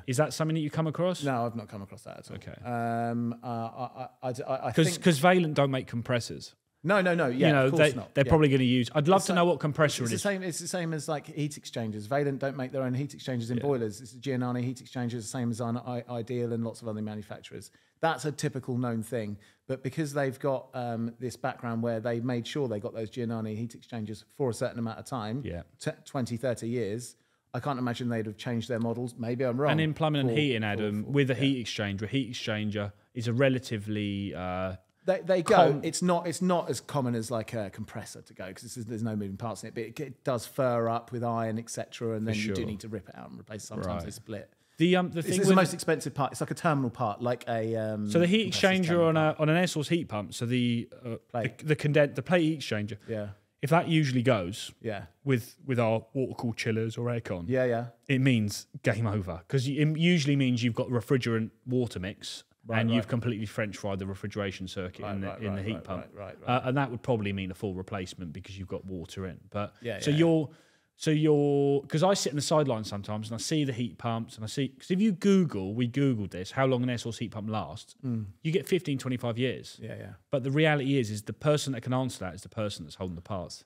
Is that something that you come across? No, I've not come across that at all. Okay. I think... Because Vaillant don't make compressors. No. Yeah, of course not. They're probably going to use... I'd love to know what compressor it is. It's the same as like heat exchangers. Vaillant don't make their own heat exchangers in boilers. It's Giannani heat exchangers, the same as Ideal and lots of other manufacturers. That's a typical known thing. But because they've got this background where they made sure they got those Giannani heat exchangers for a certain amount of time, 20, 30 years, I can't imagine they'd have changed their models. Maybe I'm wrong. And in plumbing and heating, Adam, with a heat exchanger is a relatively... They go. It's not as common as like a compressor to go because there's no moving parts in it. But it does fur up with iron, etc. And then you do need to rip it out and replace. Sometimes they split. The thing this is the most expensive part. It's like a terminal part, like a. So the heat exchanger on an air source heat pump. So the plate heat exchanger. If that usually goes. With our water cooled chillers or aircon. It means game over because it usually means you've got refrigerant water mix. You've completely French fried the refrigeration circuit in the heat pump. And that would probably mean a full replacement because you've got water in. But because I sit in the sidelines sometimes and I see the heat pumps and I see, because if you we Googled this, how long an air source heat pump lasts, you get 15, 25 years. But the reality is the person that can answer that is the person that's holding the parts.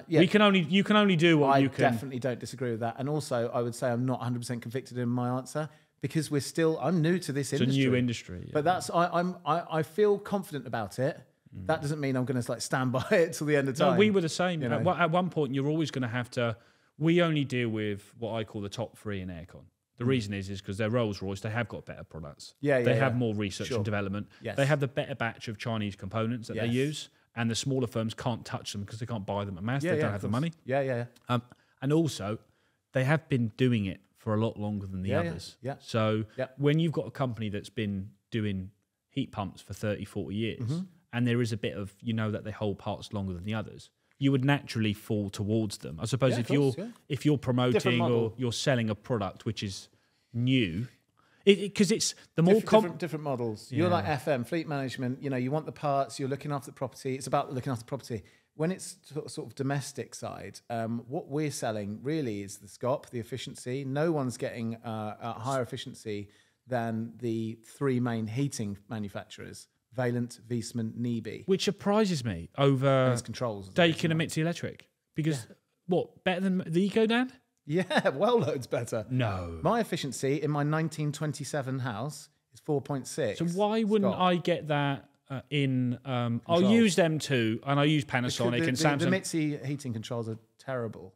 You can only do what you can. I definitely don't disagree with that. And also I would say I'm not 100% convicted in my answer. Because I'm new to this industry. It's a new industry. But I feel confident about it. That doesn't mean I'm going to stand by it till the end of time. No, we were the same. At one point, you're always going to have to... We only deal with what I call the top three in aircon. The reason is because they're Rolls-Royce. They have got better products. They have more research and development. They have the better batch of Chinese components that they use. And the smaller firms can't touch them because they can't buy them at mass. They don't have the money. And also, they have been doing it for a lot longer than the others. Yeah. So when you've got a company that's been doing heat pumps for 30, 40 years, and there is a bit of, you know, that they hold parts longer than the others, you would naturally fall towards them. I suppose if you're promoting or you're selling a product which is new, because it's the more different models. You're like FM, fleet management. You know, you want the parts. You're looking after the property. It's about looking after the property. When it's sort of domestic side, what we're selling really is the SCOP, the efficiency. No one's getting a higher efficiency than the three main heating manufacturers: Vaillant, Viessmann, NIBE. Which surprises me over controls, Dakin and Mitsubishi Electric. Because what, better than the Ecodan? Yeah, well loads better. No. My efficiency in my 1927 house is 4.6. So why wouldn't I get that in... I'll use them too, and I use Panasonic and Samsung. The Mitsubishi heating controls are terrible.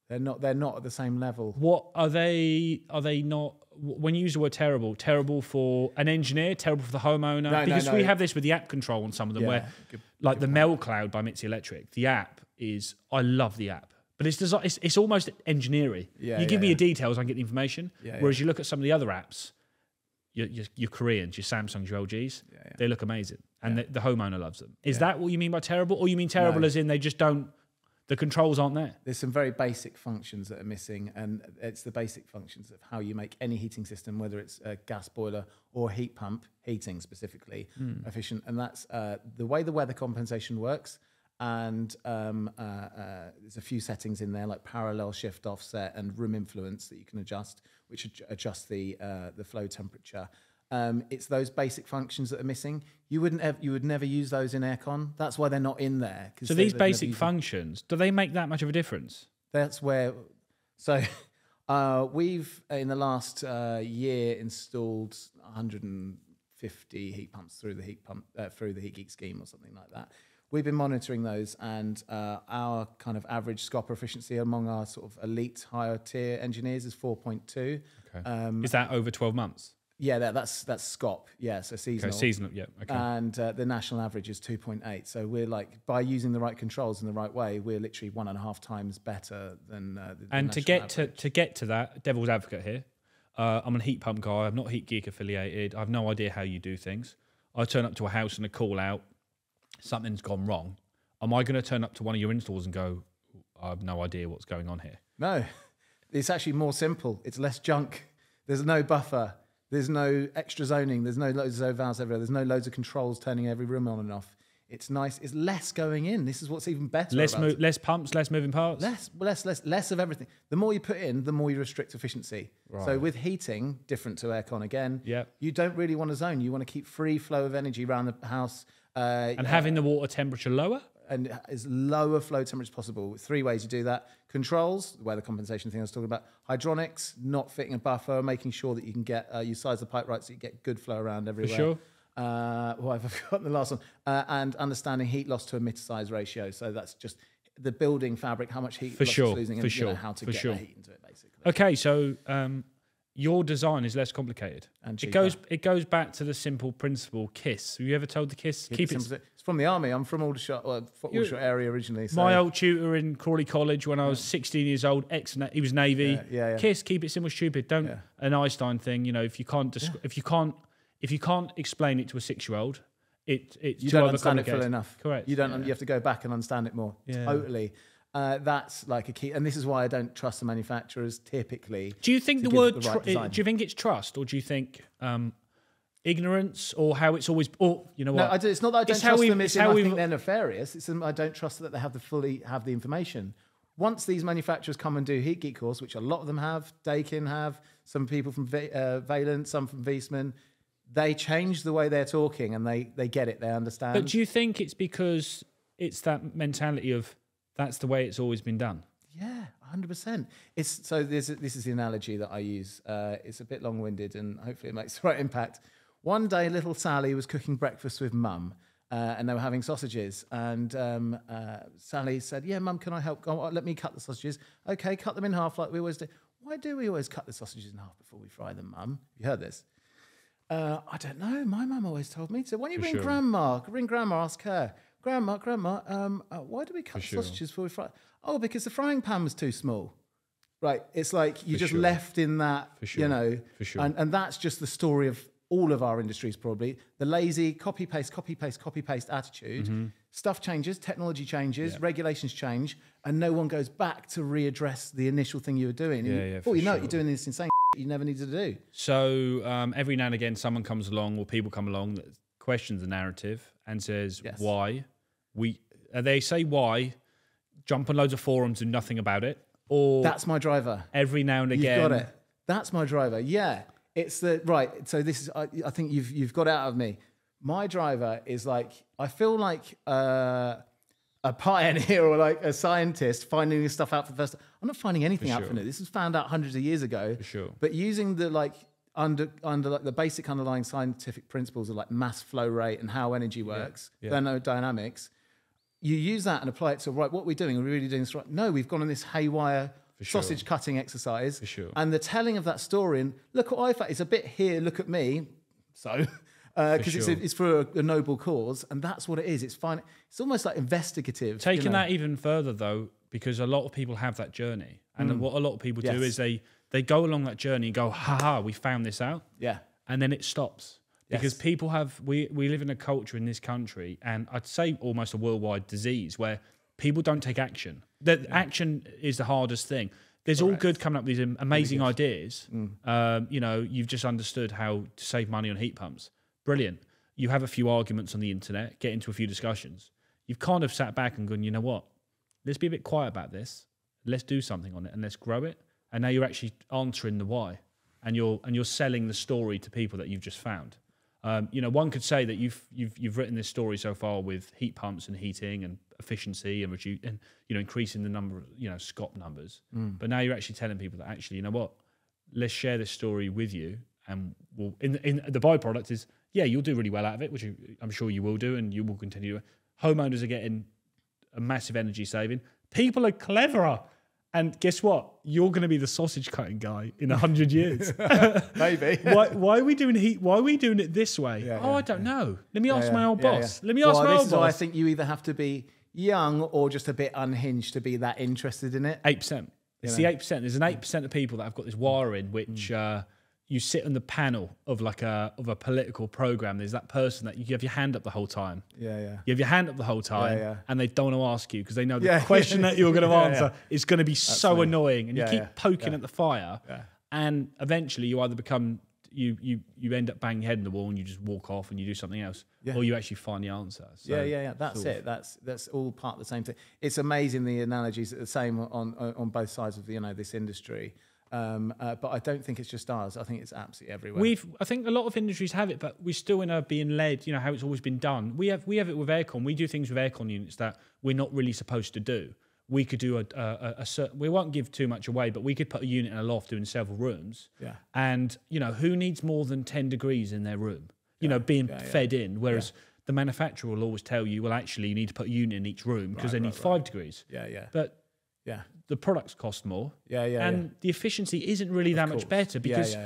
They're not at the same level. What are they? Are they not? When you use the word terrible for an engineer, terrible for the homeowner? Because we have this with the app control on some of them, where like the Mel Cloud by Mitsubishi Electric, the app is, I love the app, but it's almost engineering. You give me your details, I can get the information. Whereas you look at some of the other apps, your Koreans, your Samsungs, your LGs, they look amazing, and the homeowner loves them. Is that what you mean by terrible, or you mean terrible as in they just don't? The controls aren't there. There's some very basic functions that are missing, and it's the basic functions of how you make any heating system, whether it's a gas boiler or a heat pump, heating specifically, efficient. And that's the way the weather compensation works. And there's a few settings in there like parallel shift offset and room influence that you can adjust, which adjust the flow temperature. It's those basic functions that are missing. You would never use those in aircon. That's why they're not in there. So these basic functions, do they make that much of a difference? That's where. So we've in the last year installed 150 heat pumps through the Heat Geek scheme or something like that. We've been monitoring those, and our kind of average SCOP efficiency among our sort of elite higher tier engineers is 4.2. Okay. Is that over 12 months? Yeah, that's SCOP. Yeah, so seasonal. Okay, seasonal. Yeah. Okay. And the national average is 2.8. So we're like, by using the right controls in the right way, we're literally 1.5 times better than the and national to get to that, devil's advocate here. I'm a heat pump guy. I'm not Heat Geek affiliated. I have no idea how you do things. I turn up to a house and a call out, something's gone wrong. Am I going to turn up to one of your installs and go, I have no idea what's going on here? No, it's actually more simple. It's less junk. There's no buffer. There's no extra zoning. There's no loads of valves everywhere. There's no loads of controls turning every room on and off. It's nice. It's less going in. This is what's even better. Less pumps, less moving parts. Less of everything. The more you put in, the more you restrict efficiency. Right. So with heating, different to aircon again. You don't really want a zone. You want to keep free flow of energy around the house. And having the water temperature lower? And as low a flow temperature as possible. 3 ways you do that. Controls, the weather compensation thing I was talking about. Hydronics, not fitting a buffer, making sure that you can get, you size the pipe right so you get good flow around everywhere. For sure. I've forgotten the last one. And understanding heat loss to emitter size ratio. So that's just the building fabric, how much heat loss it's losing, and you know, how to get that heat into it, basically. Okay, so your design is less complicated. And cheaper. It goes back to the simple principle, KISS. Have you ever told the KISS? Keep it simple. It's from the army. I'm from Aldershot area originally. So. My old tutor in Crawley College when I was 16 years old, he was Navy. KISS, keep it simple, stupid. Don't an Einstein thing. You know, if you can't explain it to a 6-year-old, it's you don't understand it fully enough. Correct. You don't. You have to go back and understand it more. Totally. That's like a key, and this is why I don't trust the manufacturers typically. Do you think the word? Do you think it's trust, or do you think ignorance, or how it's always? Or you know what? No, it's not that I don't trust them. It's I think they're nefarious. It's I don't trust that they have the information. Once these manufacturers come and do Heat Geek course, which a lot of them have, Dakin have, some people from Vaillant, some from Viessmann, they change the way they're talking and they get it, they understand. But do you think it's because it's that mentality of that's the way it's always been done? Yeah, 100%. This is the analogy that I use. It's a bit long-winded and hopefully it makes the right impact. One day, little Sally was cooking breakfast with Mum and they were having sausages. And Sally said, yeah, Mum, can I help? Let me cut the sausages. Okay, cut them in half like we always do. Why do we always cut the sausages in half before we fry them, Mum? You heard this? I don't know. My mum always told me to. Why don't you ring Grandma? Ring Grandma, ask her. Grandma, why do we cut sausages before we fry? Oh, because the frying pan was too small. Right. It's like you're just left in that, you know, and that's just the story of all of our industries, probably. The lazy copy, paste attitude. Stuff changes, technology changes, regulations change, and no one goes back to readdress the initial thing you were doing. You're doing this insane you never needed to do. So every now and again, someone comes along or people come along that questions the narrative and says, why? They say why, jump on loads of forums and nothing about it. Or that's my driver. Every now and again. You've got it. That's my driver. Yeah. It's the right. So this is. I think you've got it out of me. My driver is like I feel like a pioneer or like a scientist finding this stuff out for the first time. I'm not finding anything out for new. This was found out hundreds of years ago. For sure. But using the like under like the basic underlying scientific principles of like mass flow rate and how energy works, thermodynamics. You use that and apply it to, right, what are we doing? Are we really doing this right? No, we've gone on this haywire sausage cutting exercise. For sure. And the telling of that story, and look what I've had, it's a bit here, look at me. So, because it's for a noble cause, and that's what it is. It's fine. It's almost like investigative. Taking that even further, though, because a lot of people have that journey. And what a lot of people do is they go along that journey and go, ha, we found this out. Yeah. And then it stops. Because people have, we live in a culture in this country, and I'd say almost a worldwide disease, where people don't take action. Action is the hardest thing. There's all good coming up with these amazing ideas. You know, you've just understood how to save money on heat pumps. Brilliant. You have a few arguments on the internet, get into a few discussions. You've kind of sat back and gone, you know what? Let's be a bit quiet about this. Let's do something on it and let's grow it. And now you're actually answering the why, and you're selling the story to people that you've just found. You know, one could say that you've written this story so far with heat pumps and heating and efficiency and increasing the number of SCOP numbers. But now you're actually telling people that actually, you know what, let's share this story with you, and we'll, in the byproduct is you'll do really well out of it, which I'm sure you will do, and you will continue. Homeowners are getting a massive energy saving. People are cleverer. And guess what? You're going to be the sausage cutting guy in 100 years. Maybe. Why are we doing heat? Why are we doing it this way? I don't know. Let me ask my old boss. Let me ask my old boss. I think you either have to be young or just a bit unhinged to be that interested in it. 8%. It's the 8%. There's an 8% of people that have got this wire in, which you sit on the panel of like a political program. There's that person that you have your hand up the whole time. You have your hand up the whole time, and they don't want to ask you because they know the question that you're going to answer is going to be so annoying, and you keep poking at the fire, and eventually you either become you end up banging your head in the wall and you just walk off and you do something else, or you actually find the answer. So that's it. That's all part of the same thing. It's amazing the analogies are the same on both sides of this industry. But I don't think it's just ours. I think it's absolutely everywhere. I think a lot of industries have it, but we're still in a being led, how it's always been done. We have it with aircon. We do things with aircon units that we're not really supposed to do. We could do a certain, we won't give too much away, but we could put a unit in a loft doing several rooms. And, who needs more than 10 degrees in their room, being fed in, whereas the manufacturer will always tell you, well, actually, you need to put a unit in each room because they need 5 degrees. But the products cost more. And the efficiency isn't really that much better because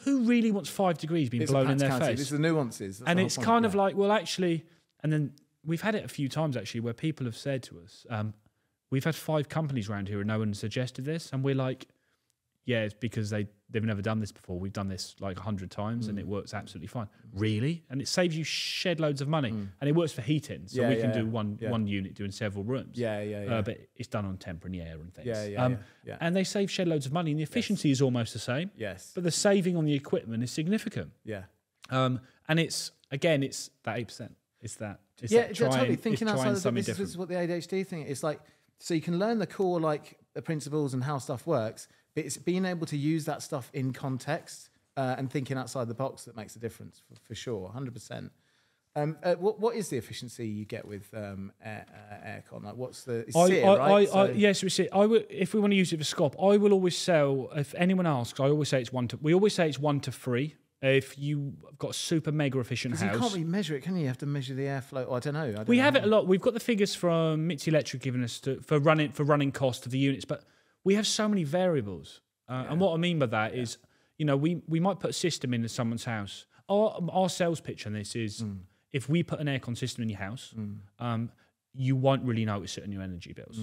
who really wants 5 degrees being blown in their face? It's the nuances. And it's kind of like, well, actually, and then we've had it a few times actually where people have said to us, we've had 5 companies around here and no one suggested this. And we're like, yeah, it's because they've never done this before. We've done this like 100 times and it works absolutely fine. Really? And it saves you shed loads of money. And it works for heating. So we can do one unit doing several rooms. But it's done on temp and air and things. And they save shed loads of money and the efficiency is almost the same. But the saving on the equipment is significant. And it's that 8%. It's that. Totally thinking outside of the this is what the ADHD thing is like. So you can learn the core the principles and how stuff works, but it's being able to use that stuff in context and thinking outside the box that makes a difference for sure, 100%. What is the efficiency you get with aircon? Like, what's the Yes, we see. If we want to use it for SCOP, I will always sell. If anyone asks, I always say it's 1 to. We always say it's 1 to 3. If you've got a super mega efficient house, you can't really measure it, can you? You have to measure the airflow. I don't know. We have it a lot. We've got the figures from Mitsubishi Electric giving us for running cost of the units, but we have so many variables. And what I mean by that is, we might put a system into someone's house. Our sales pitch on this is, if we put an aircon system in your house, you won't really notice it on your energy bills.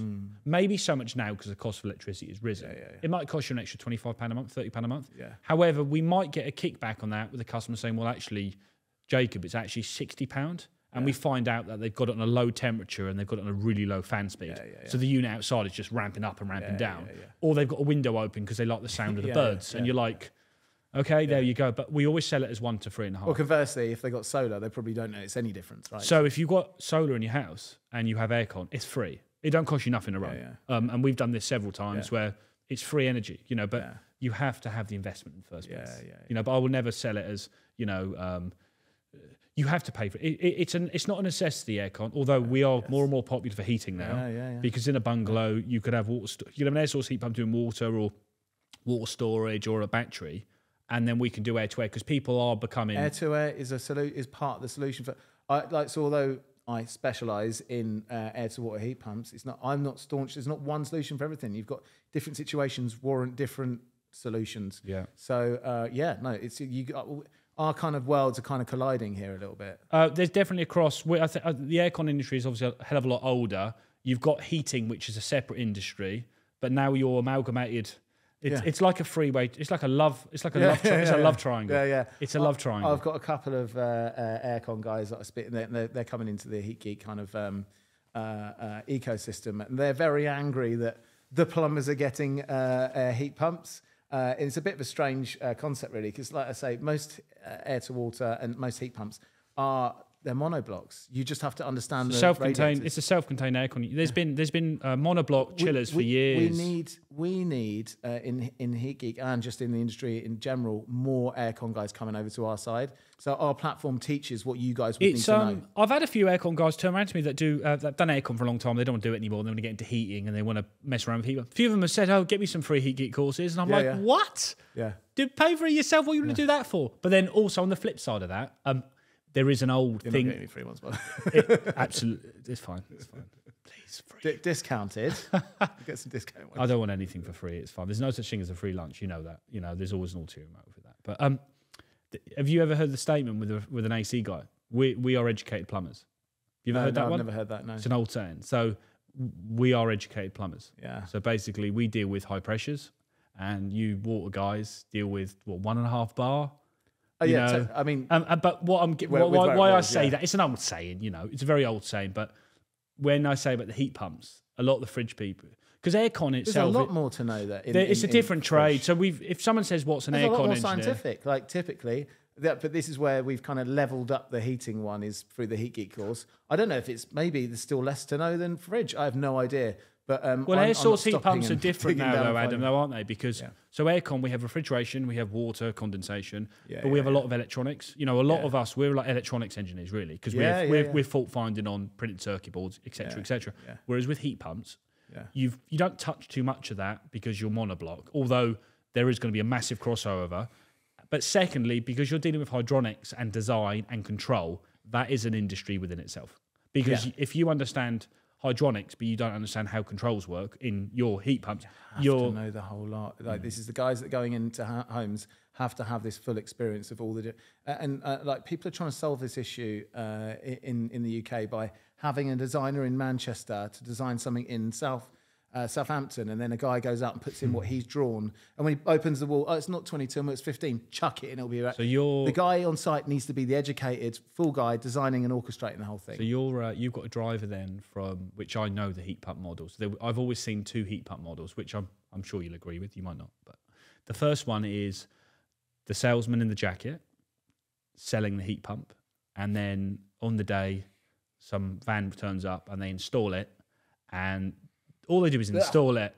Maybe so much now because the cost of electricity has risen. It might cost you an extra £25 a month, £30 a month. However, we might get a kickback on that with the customer saying, well, actually, Jacob, it's actually £60. And we find out that they've got it on a low temperature and they've got it on a really low fan speed. So the unit outside is just ramping up and ramping down. Or they've got a window open because they like the sound of the birds. And you're like, okay, there you go. But we always sell it as 1 to 3.5. Well, conversely, if they got solar, they probably don't notice any difference, right? So if you've got solar in your house and you have aircon, it's free. It don't cost you nothing to run. And we've done this several times where it's free energy, you know, but you have to have the investment in the first place. You know, but I will never sell it as, you know, you have to pay for it. It's not a necessity, aircon, although we are more and more popular for heating now. Because in a bungalow, you could have you could have an air source heat pump doing water or water storage or a battery, and then we can do air to air because people are becoming air to air is part of the solution for. Although I specialise in air to water heat pumps, I'm not staunch. There's not one solution for everything. You've got different situations warrant different solutions. So it's our kind of worlds are kind of colliding here a little bit. There's definitely a cross. The aircon industry is obviously a hell of a lot older. You've got heating, which is a separate industry, but now you're amalgamated. It's like a freeway. It's like a love. It's like a love. It's a love triangle. It's a love triangle. I've got a couple of aircon guys that I spit. They're coming into the Heat Geek kind of ecosystem, and they're very angry that the plumbers are getting heat pumps. It's a bit of a strange concept, really, because, like I say, most air to water and most heat pumps they're monoblocks. You just have to understand the self-contained. It's a self-contained aircon. There's been monoblock chillers for years. We need in Heat Geek and just in the industry in general more aircon guys coming over to our side. So our platform teaches what you guys would need to know. I've had a few aircon guys turn around to me that that done aircon for a long time. They don't want to do it anymore. They want to get into heating and they want to mess around with heat. A few of them have said, "Oh, get me some free Heat Geek courses," and I'm like, "What? Dude, pay for it yourself. What are you going to do that for?" But then also on the flip side of that, there is an old thing. Not getting any free ones, but absolutely, it's fine. It's fine. Please, free. Discounted. Get some discount ones. I don't want anything for free. It's fine. There's no such thing as a free lunch. You know that. You know, there's always an ulterior motive with that. But have you ever heard the statement with an AC guy? We are educated plumbers. You ever heard that one? I've never heard that. No, it's an old saying. So we are educated plumbers. Yeah. So basically, we deal with high pressures, and you water guys deal with 1.5 bar. Oh, yeah, I mean, but why I say that, it's an old saying, you know, it's a very old saying. But when I say about the heat pumps, a lot of the fridge people, because aircon itself, there's a lot more to know that it's a different trade. So if someone says what's an aircon engineer, a lot more scientific. Like typically, but this is where we've kind of leveled up the heating one is through the Heat Geek course. I don't know if maybe there's still less to know than fridge. I have no idea. But air source heat pumps are different now, though, Adam, aren't they? Because so aircon, we have refrigeration, we have water, condensation, but we have a lot of electronics. You know, a lot of us, we're like electronics engineers, really, because we're fault finding on printed circuit boards, etc., etc. Whereas with heat pumps, you don't touch too much of that because you're monoblock. Although there is going to be a massive crossover, but secondly, because you're dealing with hydronics and design and control, that is an industry within itself. Because if you understand hydronics, but you don't understand how controls work in your heat pumps, you have to know the whole lot. Like this is the guys that are going into homes have to have this full experience of all the like people are trying to solve this issue in the UK by having a designer in Manchester to design something in Southampton, and then a guy goes out and puts in what he's drawn, and when he opens the wall, it's not 22 it's 15, chuck it and it'll be right. So the guy on site needs to be the educated full guy designing and orchestrating the whole thing. So you've got a driver then from which I know the heat pump models. I've always seen 2 heat pump models, which I'm sure you'll agree with, you might not, but the first one is the salesman in the jacket selling the heat pump, and then on the day some van turns up and they install it, and all they do is install it,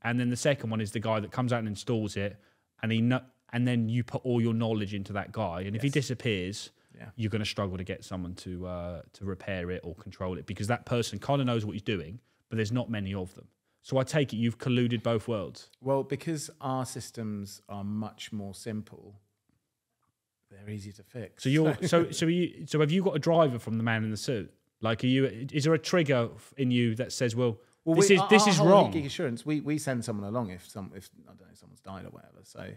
and then the second one is the guy that comes out and installs it, and then you put all your knowledge into that guy, and if he disappears, you're going to struggle to get someone to repair it or control it, because that person kind of knows what he's doing, but there's not many of them. So I take it you've colluded both worlds. Well, because our systems are much more simple, they're easy to fix. So have you got a driver from the man in the suit? Like, is there a trigger in you that says, well, this is wrong? Geek Assurance, we send someone along if I don't know, someone's died or whatever. So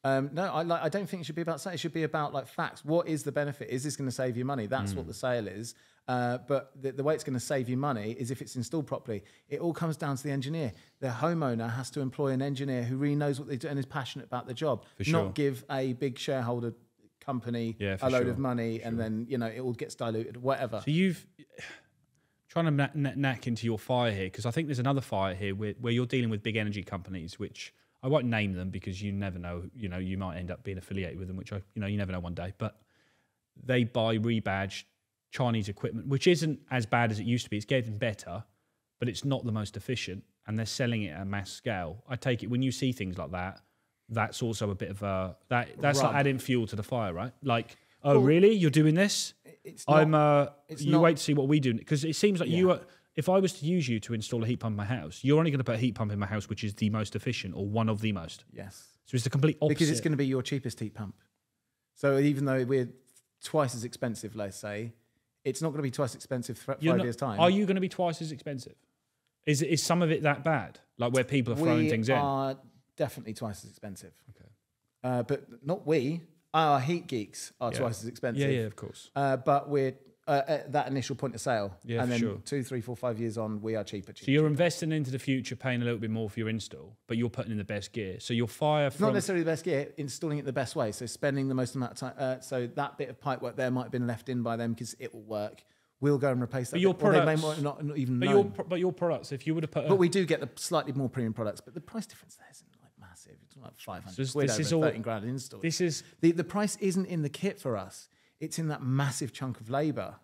No, I don't think it should be about sales. It should be about like facts. What is the benefit? Is this going to save you money? That's what the sale is. But the way it's going to save you money is if it's installed properly. It all comes down to the engineer. The homeowner has to employ an engineer who really knows what they do and is passionate about the job. Not give a big shareholder company a load of money and then, you know, it all gets diluted, whatever. So you've trying to knack into your fire here, because I think there's another fire here where you're dealing with big energy companies, which I won't name them because you never know, you know, you might end up being affiliated with them, which you never know one day, but they buy rebadged Chinese equipment, which isn't as bad as it used to be. It's getting better, but it's not the most efficient, and they're selling it at a mass scale. I take it when you see things like that, that's also a bit of a that's like adding fuel to the fire, right? Like, oh, well, really? You're doing this? It's not, wait to see what we do, because it seems like you are. If I was to use you to install a heat pump in my house, you're only going to put a heat pump in my house which is the most efficient or one of the most. Yes. So it's the complete opposite. Because it's going to be your cheapest heat pump. So even though we're twice as expensive, let's say, it's not going to be twice as expensive for 5 years' time. Are you going to be twice as expensive? Is some of it that bad? Like where people are throwing things in? We are definitely twice as expensive. Okay. But not we. Our heat geeks are twice as expensive. Yeah, of course. But we're at that initial point of sale. Yeah, and then sure. 2, 3, 4, 5 years on, we are cheaper. So you're investing into the future, paying a little bit more for your install, but you're putting in the best gear. So your fire from... Not necessarily the best gear, installing it the best way. So spending the most amount of time. So that bit of pipe work there might have been left in by them because it will work. We'll go and replace that. But your products... Or they may not even know. But your products, if you would have put... But we do get the slightly more premium products, but the price difference there isn't like massive. It's like 500 quid over 13 grand install. This is... The price isn't in the kit for us. It's in that massive chunk of labour.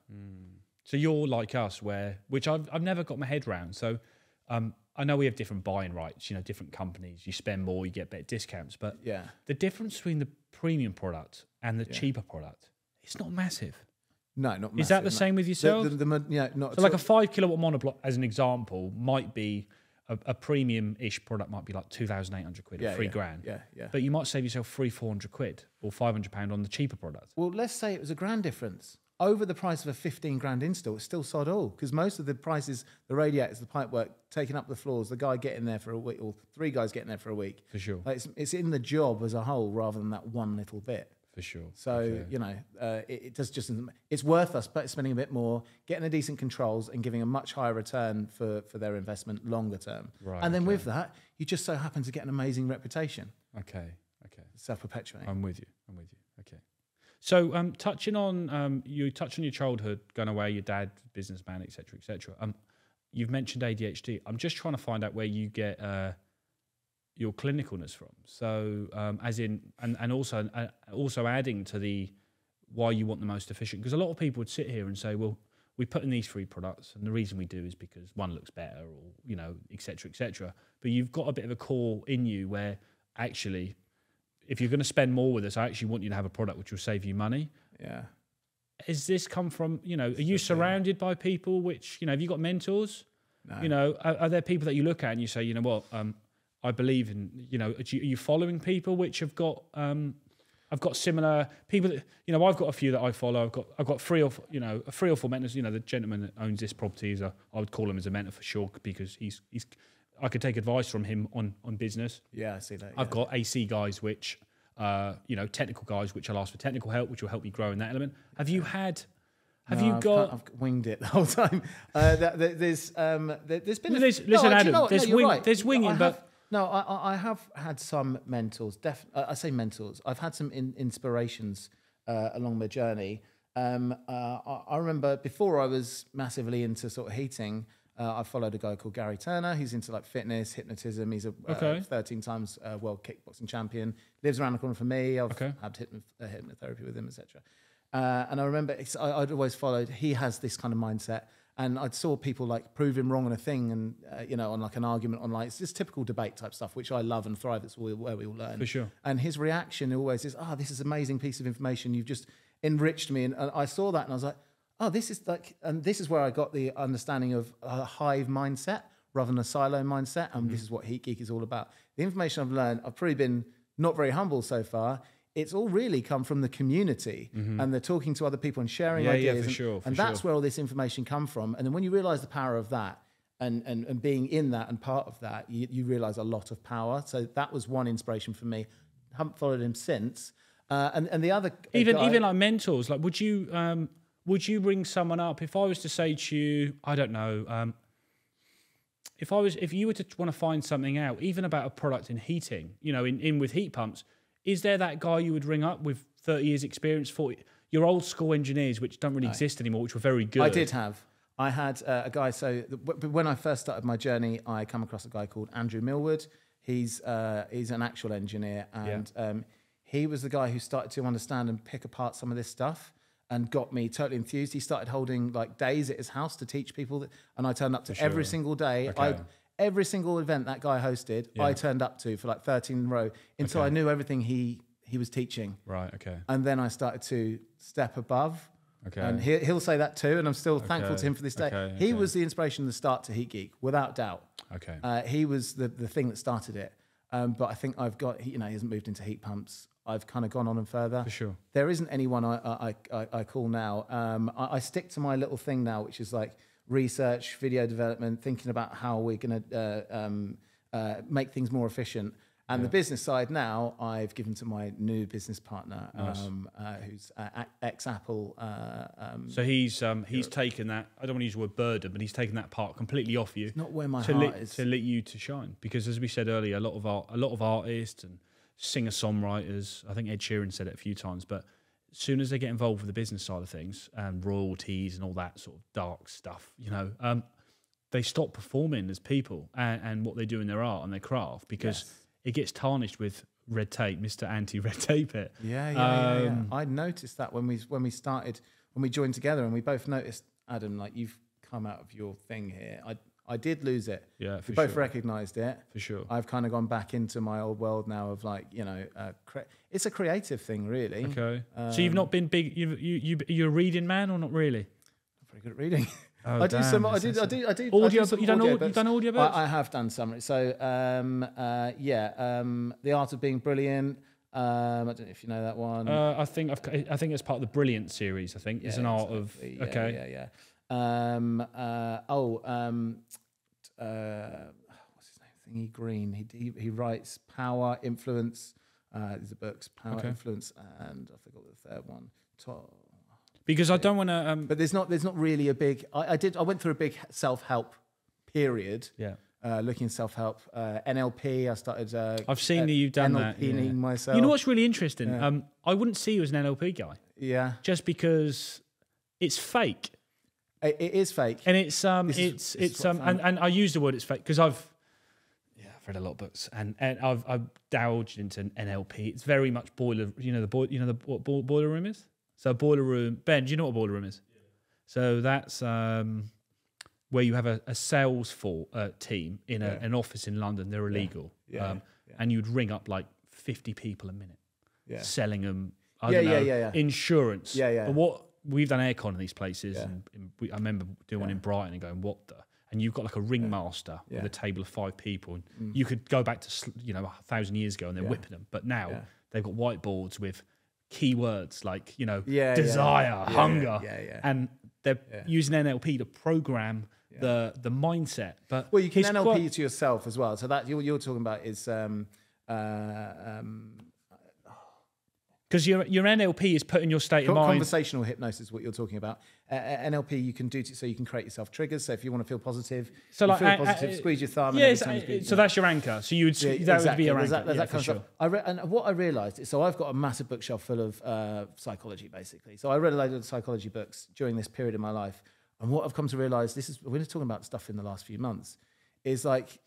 So you're like us, which I've never got my head around. So I know we have different buying rights, different companies. You spend more, you get better discounts. But the difference between the premium product and the cheaper product, it's not massive. No, not massive. Is that the same with yourself? Not so like a 5 kilowatt monoblock, as an example, might be a premium-ish product might be like 2,800 quid or 3 grand. Yeah. But you might save yourself 400 quid or £500 on the cheaper product. Well, let's say it was a grand difference. Over the price of a 15 grand install, it's still sod all, because most of the prices, the radiators, the pipework, taking up the floors, the guy getting there for a week, or 3 guys getting there for a week. For sure. Like it's in the job as a whole rather than that one little bit. For sure. So, it does just, it's worth us spending a bit more, getting the decent controls and giving a much higher return for their investment longer term. Right. And then with that, you just so happen to get an amazing reputation. Okay. Self-perpetuating. I'm with you. Okay. So, touching on your childhood, going away, your dad, businessman, etc., etc. You've mentioned ADHD. I'm just trying to find out where you get your clinicalness from. So, as in, and also adding to the why you want the most efficient, because a lot of people would sit here and say, well, we put in these 3 products, and the reason we do is because one looks better, or etc., etc. But you've got a bit of a core in you where actually, if you're going to spend more with us, I actually want you to have a product which will save you money. Yeah. Has this come from, are you surrounded by people which, have you got mentors? No. Are there people that you look at and you say, you know what, I believe in, are you following people which have got, I've got similar people that, I've got a few that I follow. I've got 3 or 4 mentors. The gentleman that owns this property I would call him as a mentor for sure, because he's I could take advice from him on business. Yeah, I see that. I've got AC guys which, technical guys which I'll ask for technical help, which will help me grow in that element. Have you had? I've winged it the whole time. There's been. Listen, Adam. There's winging, but. No, I have had some mentors. I say mentors. I've had some inspirations along my journey. I remember before I was massively into sort of heating, I followed a guy called Gary Turner. He's into like fitness, hypnotism. He's a 13 times world kickboxing champion. Lives around the corner from me. I've had hypnotherapy with him, etc. And I remember I'd always followed. He has this kind of mindset. And I saw people like prove him wrong on a thing, and on like an argument online. It's just typical debate type stuff, which I love and thrive. It's where we all learn. For sure. And his reaction always is, "This is an amazing piece of information. You've just enriched me." And I saw that, and I was like, this is like," and this is where I got the understanding of a hive mindset rather than a silo mindset. And this is what Heat Geek is all about. The information I've learned, I've probably been not very humble so far. It's all really come from the community and the talking to other people and sharing ideas. Yeah, for sure. And that's where all this information come from. And then when you realize the power of that and being in that and part of that, you realize a lot of power. So that was one inspiration for me. haven't followed him since. And the other even like mentors, like would you ring someone up if I was to say to you, I don't know, if you were to want to find something out, even about a product in heating, you know, in with heat pumps, is there that guy you would ring up with 30 years experience, 40, your old school engineers, which don't really exist anymore, which were very good? I had a guy, so when I first started my journey, I come across a guy called Andrew Millwood. He's an actual engineer, and he was the guy who started to understand and pick apart some of this stuff and got me totally enthused. He started holding like days at his house to teach people, and I turned up to every single day. Every single event that guy hosted, I turned up to for like 13 in a row until I knew everything he was teaching. Right, okay. And then I started to step above. Okay. And he'll say that too, and I'm still thankful to him for this day. He was the inspiration, the start to Heat Geek, without doubt. Okay. He was the thing that started it. But I think I've got, he hasn't moved into heat pumps. I've kind of gone on and further. For sure. There isn't anyone I call now. I stick to my little thing now, which is like research, video development, thinking about how we're going to make things more efficient. And the business side now, I've given to my new business partner, who's ex-Apple. So he's taken that, I don't want to use the word burden, but he's taken that part completely off you. It's not where my heart is. To let you to shine. Because as we said earlier, a lot of artists and singer-songwriters, I think Ed Sheeran said it a few times, but as soon as they get involved with the business side of things and royalties and all that sort of dark stuff, they stop performing as people and what they do in their art and their craft because it gets tarnished with red tape, Mr. Anti-Red Tape it. Yeah. I noticed that when we joined together, and we both noticed, Adam, like you've come out of your thing here. I did lose it. Yeah, we both recognised it. For sure. I've kind of gone back into my old world now of like, it's a creative thing, really. Okay. So you've not been big. You're a reading man, or not really? I'm very good at reading. Oh, I do some. I do. Audio. You've done audio books? I have done some. So The Art of Being Brilliant. I don't know if you know that one. I think it's part of the Brilliant series. I think it's an art of. Yeah. What's his name? Thingy Green. He writes Power, Influence. These are books. Power, Influence, and I forgot the third one. Because I don't want to. But there's not really a big. I went through a big self-help period. Yeah. Looking self-help. NLP. I started. I've seen that you've done that. NLPing myself. You know what's really interesting? I wouldn't see you as an NLP guy. Yeah. Just because it's fake. It is fake, and and I use the word it's fake because I've read a lot of books and I've delved into NLP. It's very much boiler. What boiler room is? So boiler room. Ben, do you know what a boiler room is? Yeah. So that's where you have a sales team in an office in London. They're illegal, and you'd ring up like 50 people a minute, selling them. I don't know, insurance. But what we've done aircon in these places, and I remember doing one in Brighton and going, "What the?" And you've got like a ringmaster with a table of 5 people, and you could go back to 1,000 years ago and they're whipping them, but now they've got whiteboards with keywords like desire, hunger, and they're using NLP to program the mindset. But you can NLP to yourself as well. So that you're talking about is. Because your NLP is putting your state of mind. Conversational hypnosis is what you're talking about. NLP you can do so you can create yourself triggers. So if you want to feel positive, feel positive, squeeze your thumb. So that's your anchor. So you would that would be your anchor. That kind of stuff. And what I realised is, so I've got a massive bookshelf full of psychology, basically. So I read a load of psychology books during this period of my life, and what I've come to realise, we're talking about stuff in the last few months, is like,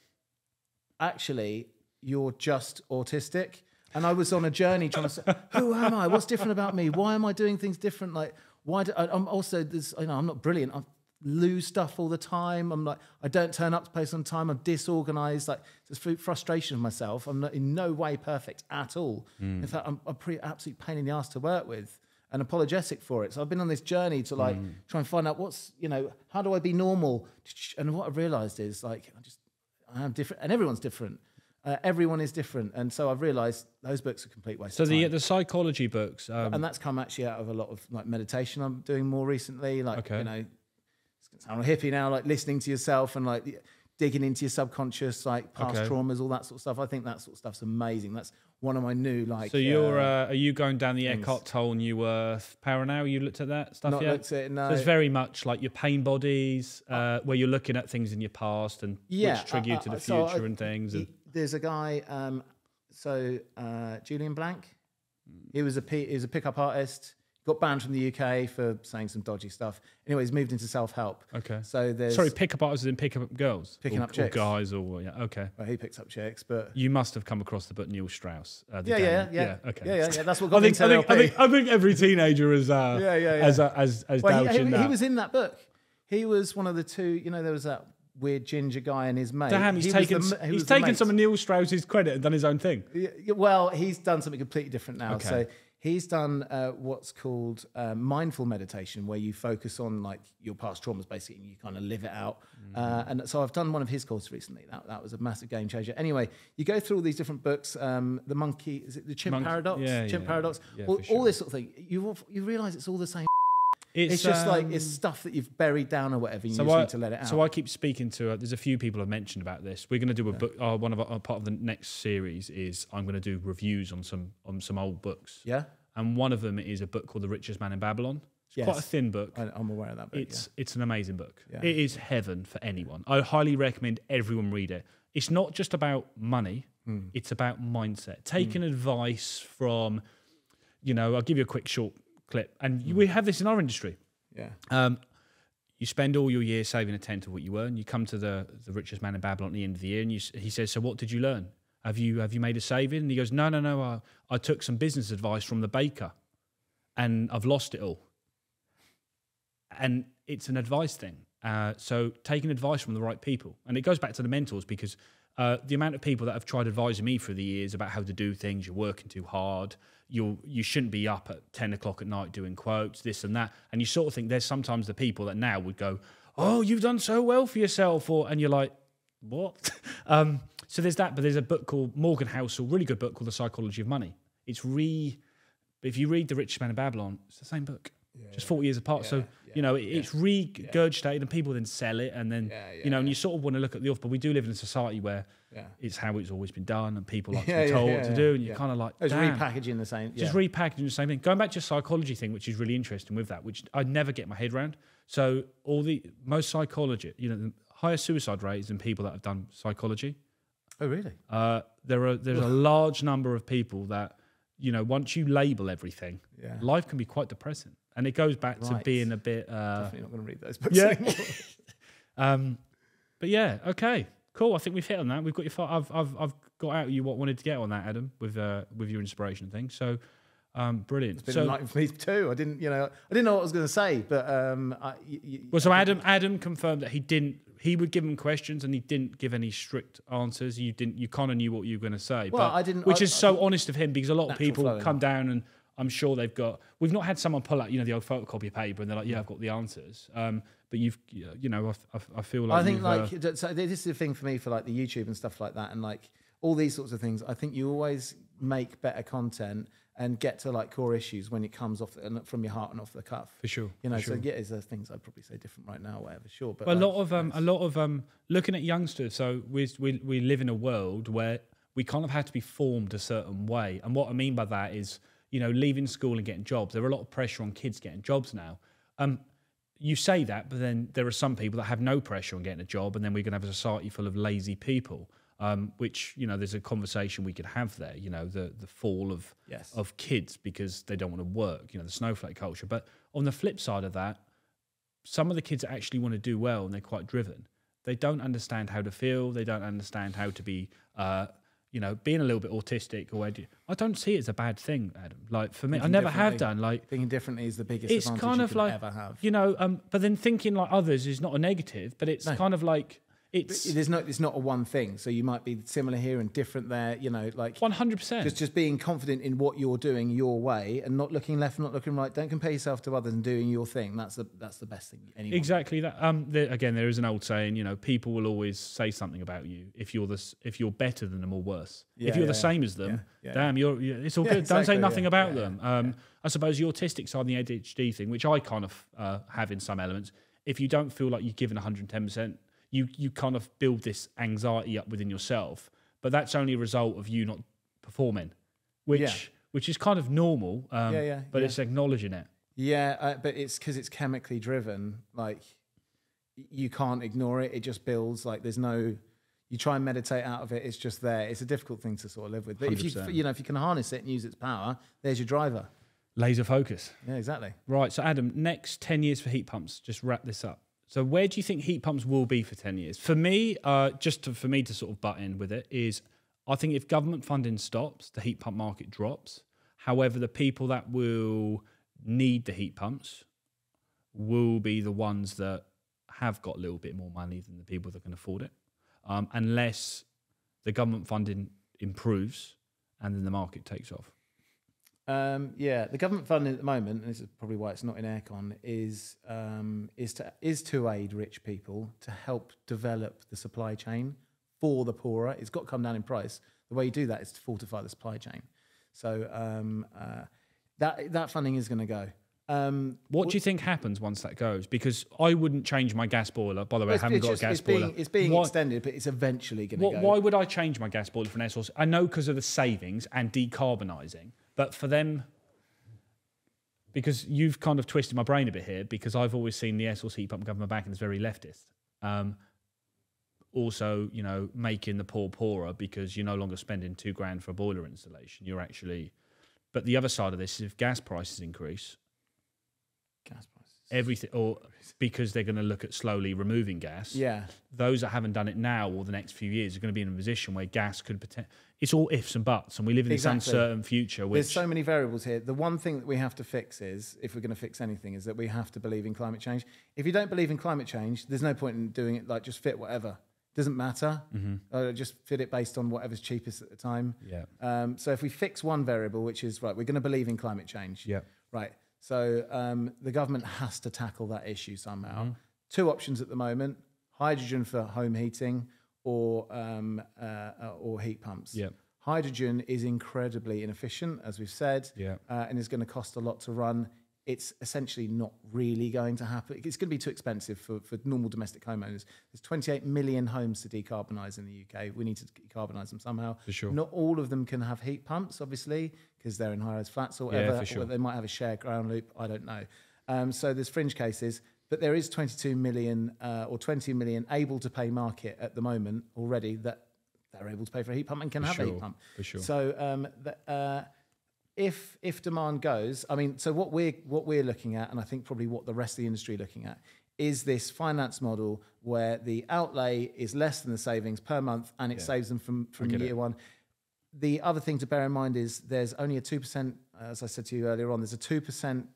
actually, you're just autistic. And I was on a journey trying to say, who am I? What's different about me? Why am I doing things different? Like, I'm also this. I'm not brilliant. I lose stuff all the time. I'm like, I don't turn up to place on time. I'm disorganized. Like, there's frustration of myself. I'm not in no way perfect at all. In fact, I'm a pretty absolute pain in the ass to work with and apologetic for it. So I've been on this journey to like try and find out how do I be normal? And what I've realized is like, I am different, and everyone's different. Everyone is different, and so I've realised those books are a complete waste of time. So the psychology books, and that's come actually out of a lot of like meditation I'm doing more recently. Like it's gonna sound hippie now, like listening to yourself and like digging into your subconscious, like past traumas, all that sort of stuff. I think that sort of stuff's amazing. That's one of my new So you're are you going down the Eckhart Tolle Neuwirth Power Now? You looked at that stuff Not yet? looked at it, no. So it's very much like your pain bodies, where you're looking at things in your past and which trigger you to the future and things. There's a guy, Julian Blank. He was a pickup artist. Got banned from the UK for saying some dodgy stuff. Anyway, he's moved into self-help. Okay. So there's... Sorry, pickup artists and pick up girls? Picking up chicks. Or guys or... Yeah, okay. Well, he picks up chicks, but... You must have come across the book Neil Strauss. Yeah. Okay. Yeah. That's what got me into LP. I think every teenager is as doubting that. He was in that book. He was one of the two... You know, there was that weird ginger guy and his mate. Damn, he's taken some of Neil Strauss's credit and done his own thing. Well, he's done something completely different now. Okay. So he's done what's called mindful meditation, where you focus on like your past traumas, basically, and you kind of live it out. And so I've done one of his courses recently. That was a massive game changer. Anyway, you go through all these different books. The monkey, is it the chimp paradox? Chimp paradox. Yeah, all this sort of thing. You realise it's all the same. It's just like it's stuff that you've buried down or whatever. And you just need to let it out. So I keep speaking to. There's a few people I've mentioned about this. We're going to do a book. One of our part of the next series is I'm going to do reviews on some old books. Yeah. And one of them is a book called The Richest Man in Babylon. It's quite a thin book. I'm aware of that book. It's an amazing book. Yeah. It is heaven for anyone. I highly recommend everyone read it. It's not just about money. It's about mindset. Taking advice from, I'll give you a quick short clip. And we have this in our industry. Yeah. You spend all your year saving a tenth of what you earn. You come to the richest man in Babylon at the end of the year, and he says, "So what did you learn? Have you made a saving?" And he goes, "No. I took some business advice from the baker, and I've lost it all." And it's an advice thing. So taking advice from the right people, and it goes back to the mentors, because the amount of people that have tried advising me through the years about how to do things, you're working too hard, you shouldn't be up at 10 o'clock at night doing quotes, this and that. And you sort of think there's sometimes the people that now would go, "Oh, you've done so well for yourself," and you're like, what? So there's that, but there's a book called Morgan Housel, really good book called The Psychology of Money. If you read The Richest Man in Babylon, it's the same book. Just 40 years apart. It's regurgitated and people then sell it, and then and you sort of want to look at the off. But we do live in a society where it's how it's always been done, and people like to be told what to do, and you're kind of like, it's repackaging the same. Just repackaging the same thing. Going back to your psychology thing, which is really interesting with that, which I never get my head around. So most psychology, the higher suicide rates than people that have done psychology. Oh, really? There's a large number of people that, once you label everything, life can be quite depressing. And it goes back to being a bit... Definitely not going to read those books anymore. But yeah, okay, cool. I think we've hit on that. We've got your... I've got out of you what wanted to get on that, Adam, with your inspiration thing. So, brilliant. It's been enlightening for me too. I didn't know what I was going to say, but... so Adam confirmed that he would give him questions and he didn't give any strict answers. You kind of knew what you were going to say. Well, but, I didn't... Which is so honest of him, because a lot of people flowing. come down and I'm sure we've not had someone pull out, the old photocopy paper and they're like, "Yeah, I've got the answers." But I feel like... I think so this is the thing for me for like the YouTube and stuff like that, and like all these sorts of things. I think you always make better content and get to like core issues when it comes off from your heart and off the cuff. For sure. So there's things I'd probably say different right now, whatever. Sure, but a lot of looking at youngsters. So we live in a world where we kind of have to be formed a certain way, and what I mean by that is, leaving school and getting jobs. There are a lot of pressure on kids getting jobs now. You say that, but then there are some people that have no pressure on getting a job, and then we're going to have a society full of lazy people, which, there's a conversation we could have there, the fall of kids because they don't want to work, the snowflake culture. But on the flip side of that, some of the kids that actually want to do well and they're quite driven, they don't understand how to feel, they don't understand how to be... being a little bit autistic, I don't see it as a bad thing, Adam. Like for me, I never have done. Like thinking differently is the biggest advantage you can ever have. But then thinking like others is not a negative, but it's kind of like it's not a one thing. So you might be similar here and different there. 100%. Just being confident in what you're doing your way and not looking left, not looking right. Don't compare yourself to others and doing your thing. That's the best thing. Anyone. Exactly that. Again, there is an old saying. people will always say something about you if you're better than them or worse. If you're the same as them, damn, it's all good. Exactly, don't say nothing about them. I suppose the autistic side, the ADHD thing, which I kind of have in some elements. If you don't feel like you're giving 110%. you kind of build this anxiety up within yourself, but that's only a result of you not performing, which is kind of normal. But it's acknowledging it. Yeah, but it's because it's chemically driven. Like, you can't ignore it. It just builds. Like, there's no. You try and meditate out of it. It's just there. It's a difficult thing to sort of live with. But 100%. if you can harness it and use its power, there's your driver. Laser focus. Yeah, exactly. Right. So Adam, next 10 years for heat pumps. Just wrap this up. So where do you think heat pumps will be for 10 years? For me, for me to sort of butt in with it is, I think if government funding stops, the heat pump market drops. However, the people that will need the heat pumps will be the ones that have got a little bit more money than the people that can afford it, unless the government funding improves and then the market takes off. The government funding at the moment, and this is probably why it's not in aircon, is to aid rich people to help develop the supply chain for the poorer. It's got to come down in price. The way you do that is to fortify the supply chain. So that funding is going to go. What do you think happens once that goes? Because I wouldn't change my gas boiler. By the way, I haven't got a gas boiler. It's being extended, but it's eventually going to go. Why would I change my gas boiler for an air source? I know because of the savings and decarbonising, but for them, because you've kind of twisted my brain a bit here, because I've always seen the air source heat pump government back and it's very leftist. Also, making the poor poorer because you're no longer spending $2,000 for a boiler installation. You're actually, but the other side of this is if gas prices increase, everything, or because they're going to look at slowly removing gas. Yeah, those that haven't done it now or the next few years are going to be in a position where gas could potentially. It's all ifs and buts, and we live in this uncertain future. There's so many variables here. The one thing that we have to fix is, if we're going to fix anything, is that we have to believe in climate change. If you don't believe in climate change, there's no point in doing it like just fit whatever. Doesn't matter. Just fit it based on whatever's cheapest at the time. Yeah. So if we fix one variable, which is right, we're going to believe in climate change. Yeah. Right. So the government has to tackle that issue somehow. Two options at the moment: hydrogen for home heating, or heat pumps. Yeah. Hydrogen is incredibly inefficient, as we've said, and is going to cost a lot to run. It's essentially not really going to happen. It's going to be too expensive for normal domestic homeowners. There's 28 million homes to decarbonise in the UK. We need to decarbonise them somehow. For sure. Not all of them can have heat pumps, obviously, because they're in high-rise flats or whatever. Yeah, for sure. Or they might have a shared ground loop. I don't know. So there's fringe cases. But there is 22 million or 20 million able to pay market at the moment already that they're able to pay for a heat pump and can have a heat pump. For sure. So if demand goes, I mean, so what we're looking at, and I think probably what the rest of the industry are looking at, is this finance model where the outlay is less than the savings per month, and it saves them from year one. The other thing to bear in mind is there's only a 2%, as I said to you earlier on, there's a 2%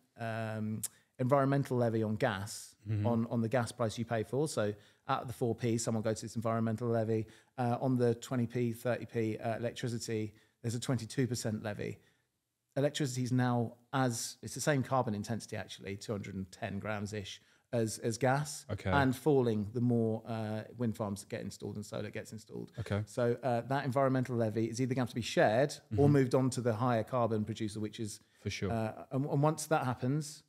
environmental levy on gas, on the gas price you pay for. So out of the 4p, someone goes to this environmental levy. On the 20p, 30p electricity, there's a 22% levy. Electricity is now, it's the same carbon intensity actually, 210 grams-ish as gas, and falling the more wind farms get installed and solar gets installed. So that environmental levy is either going to have to be shared or moved on to the higher carbon producer, which is... For sure. And once that happens,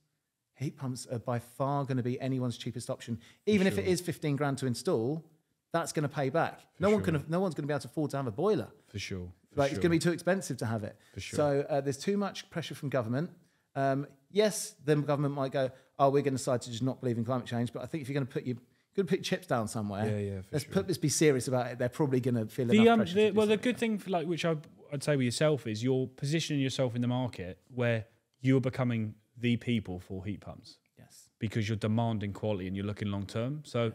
heat pumps are by far going to be anyone's cheapest option. Even if it is 15 grand to install, that's going to pay back. No one's going to be able to afford to have a boiler. For sure. It's going to be too expensive to have it. For sure. So there's too much pressure from government. Yes, then government might go, we're going to decide to just not believe in climate change. But I think if you're going to put your chips down somewhere, let's be serious about it. They're probably going to feel enough pressure. The good thing, for which I'd say with yourself, is you're positioning yourself in the market where you're becoming the people for heat pumps. Yes. Because you're demanding quality and you're looking long term. So,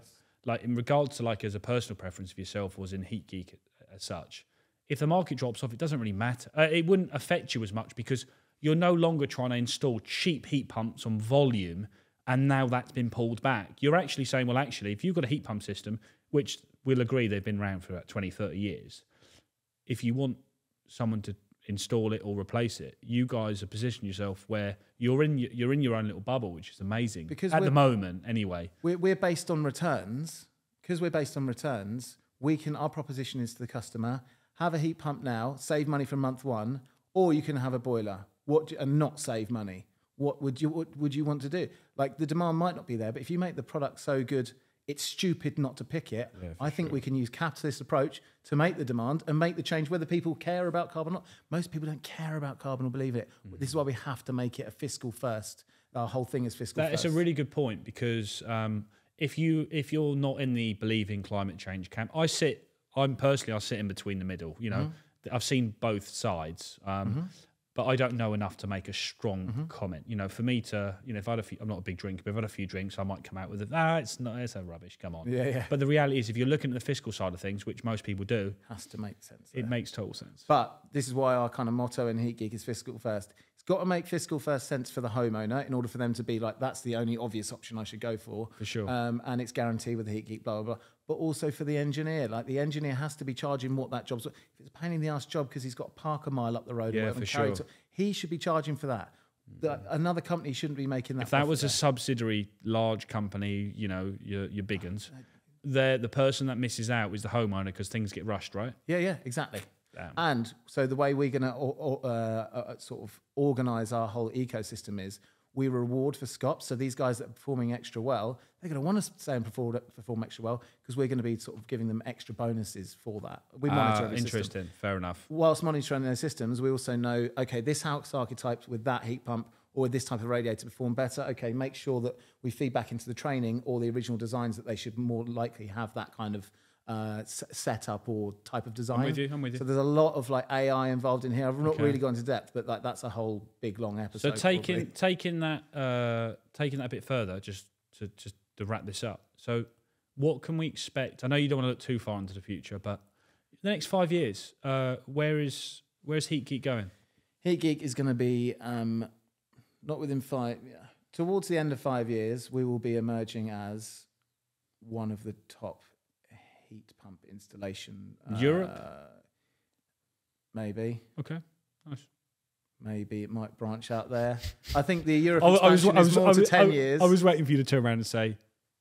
in regards to as a personal preference of yourself, or as in Heat Geek as such, if the market drops off, it doesn't really matter. It wouldn't affect you as much because you're no longer trying to install cheap heat pumps on volume, and now that's been pulled back. You're actually saying, well, actually, if you've got a heat pump system, which we'll agree they've been around for about 20, 30 years, if you want someone to install it or replace it, you guys have positioned yourself where you're in your own little bubble, which is amazing. Because at the moment, anyway. We're based on returns. Because we're based on returns, our proposition is to the customer, have a heat pump now, save money from month one, or you can have a boiler and not save money. What would you want to do? The demand might not be there, but if you make the product so good it's stupid not to pick it. Yeah, I think we can use capitalist approach to make the demand and make the change, whether people care about carbon or not. Most people don't care about carbon or believe it. This is why we have to make it a fiscal first. Our whole thing is fiscal first. It's a really good point, because if you're not in the believing climate change camp, I sit in between the middle. You know, I've seen both sides. But I don't know enough to make a strong comment. You know, for me to, you know, if I had a few, I'm not a big drinker, but if I had a few drinks, I might come out with it. It's a rubbish. Come on. Yeah. But the reality is, if you're looking at the fiscal side of things, which most people do, has to make sense. It makes total sense. But this is why our kind of motto in Heat Geek is fiscal first. It's got to make fiscal first sense for the homeowner in order for them to be like, that's the only obvious option I should go for. For sure. And it's guaranteed with the Heat Geek, blah, blah, blah. But also for the engineer. Like, the engineer has to be charging what that job's. If it's a pain in the ass job because he's got to park a mile up the road, yeah, for sure. He should be charging for that. Another company shouldn't be making that. If that was a subsidiary large company, you know, your big uns, the person that misses out is the homeowner because things get rushed, right? Yeah, exactly. Damn. And so the way we're going to sort of organise our whole ecosystem is we reward for SCOPs. So these guys that are performing extra well, they're going to want to stay and perform extra well because we're going to be sort of giving them extra bonuses for that. We monitor every interesting. system. Fair enough. Whilst monitoring their systems, we also know, okay, this house archetype with that heat pump or with this type of radiator perform better. Okay, make sure that we feed back into the training or the original designs that they should more likely have that kind of setup or type of design. I'm with you. So there's a lot of like AI involved in here. I've not really gone into depth, but like that's a whole big long episode. So taking that a bit further, just to wrap this up. So what can we expect? I know you don't want to look too far into the future, but the next 5 years, where's Heat Geek going? Heat Geek is going to be not within towards the end of 5 years, we will be emerging as one of the top heat pump installation. Europe? Maybe. Okay, nice. Maybe it might branch out there. I think the Europe expansion is more to 10 years. I was waiting for you to turn around and say,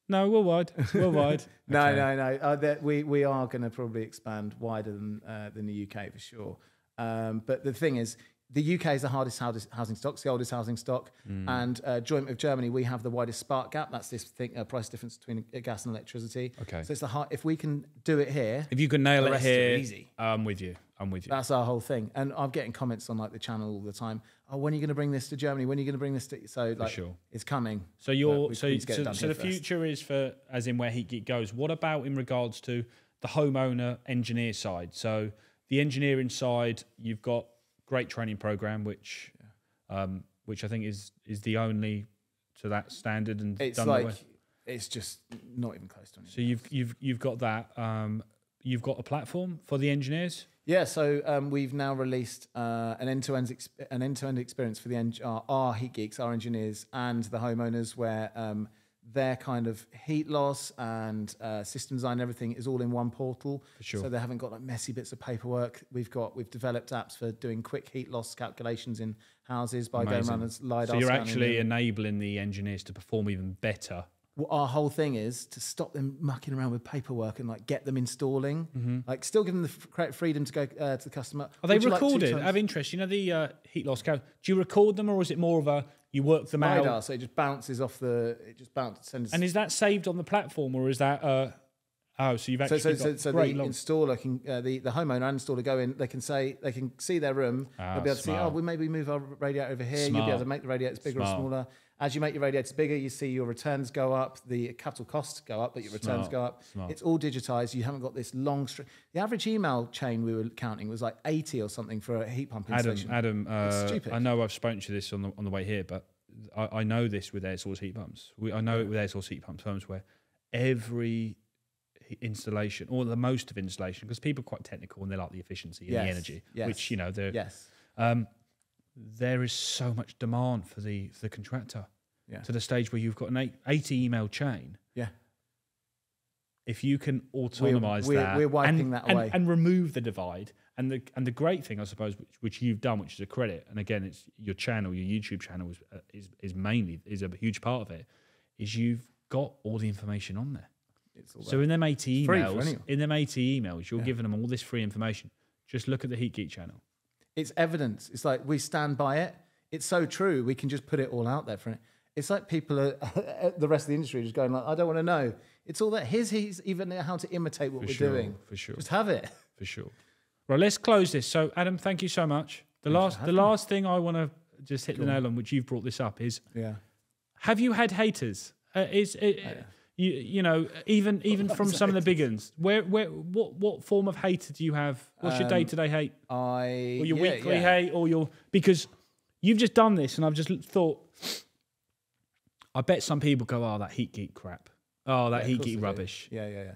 no, we're wide. We're wide. No. We are going to probably expand wider than the UK for sure. But the thing is, the UK is the hardest housing stock, it's the oldest housing stock, and joint with Germany, we have the widest spark gap. That's this thing, price difference between gas and electricity. Okay. So it's if we can do it here, if you can nail it here, easy. I'm with you. That's our whole thing. And I'm getting comments on like the channel all the time. Oh, when are you going to bring this to Germany? When are you going to bring this to? So like, sure. It's coming. So the future is for, as in where Heat Geek goes. What about in regards to the homeowner engineer side? So the engineering side, you've got great training program, which I think is the only to that standard, and it's done like that way. It's just not even close to anything. So you've got that. You've got a platform for the engineers. Yeah. So we've now released an end-to-end experience for our Heat Geeks, our engineers, and the homeowners, where their kind of heat loss and system design, everything is all in one portal. For sure. So they haven't got like messy bits of paperwork. We've developed apps for doing quick heat loss calculations in houses by going around and LiDAR. So you're actually enabling the engineers to perform even better. Well, our whole thing is to stop them mucking around with paperwork and like get them installing. Like still give them the freedom to go to the customer. Are they recorded? I have interest. You know the heat loss count. Do you record them, or is it more of a you work them out? LiDAR, so it just bounces off sends. And is that saved on the platform, or is that? So you've actually so the installer can the homeowner and installer go in. They can see their room. They'll be able to see. Oh, we maybe move our radiator over here. You'll be able to make the radiators bigger or smaller. As you make your radiators bigger, you see your returns go up, the capital costs go up, but your returns go up. It's all digitized. You haven't got this long string. The average email chain we were counting was like 80 or something for a heat pump installation. Adam, I know I've spoken to this on the way here, but I know this with air source heat pumps. I know it with air source heat pumps homes where every installation, or the most of installation, because people are quite technical and they like the efficiency and the energy, which, you know, they're... Yes. There is so much demand for the contractor to the stage where you've got an 80 email chain. Yeah. If you can autonomize that, we're wiping that away and remove the divide. And the great thing, I suppose, which you've done, which is a credit, and again, it's your channel, your YouTube channel is a huge part of it, is you've got all the information on there. So in them 80 emails, you're giving them all this free information. Just look at the Heat Geek channel. It's evidence. It's like we stand by it. It's so true. We can just put it all out there for it. It's like people are the rest of the industry just going like, I don't want to know. It's all that he's even how to imitate what we're doing. For sure. Just have it. For sure. Right, let's close this. So, Adam, thank you so much. The last thing I want to just hit the nail on, which you've brought this up, is have you had haters? You know, even from some of the big ones, what form of hater do you have? What's your day-to-day hate? Or your weekly hate, or your, because you've just done this, and I've just thought, I bet some people go, oh, that heat geek crap. Oh, that heat geek rubbish. Yeah.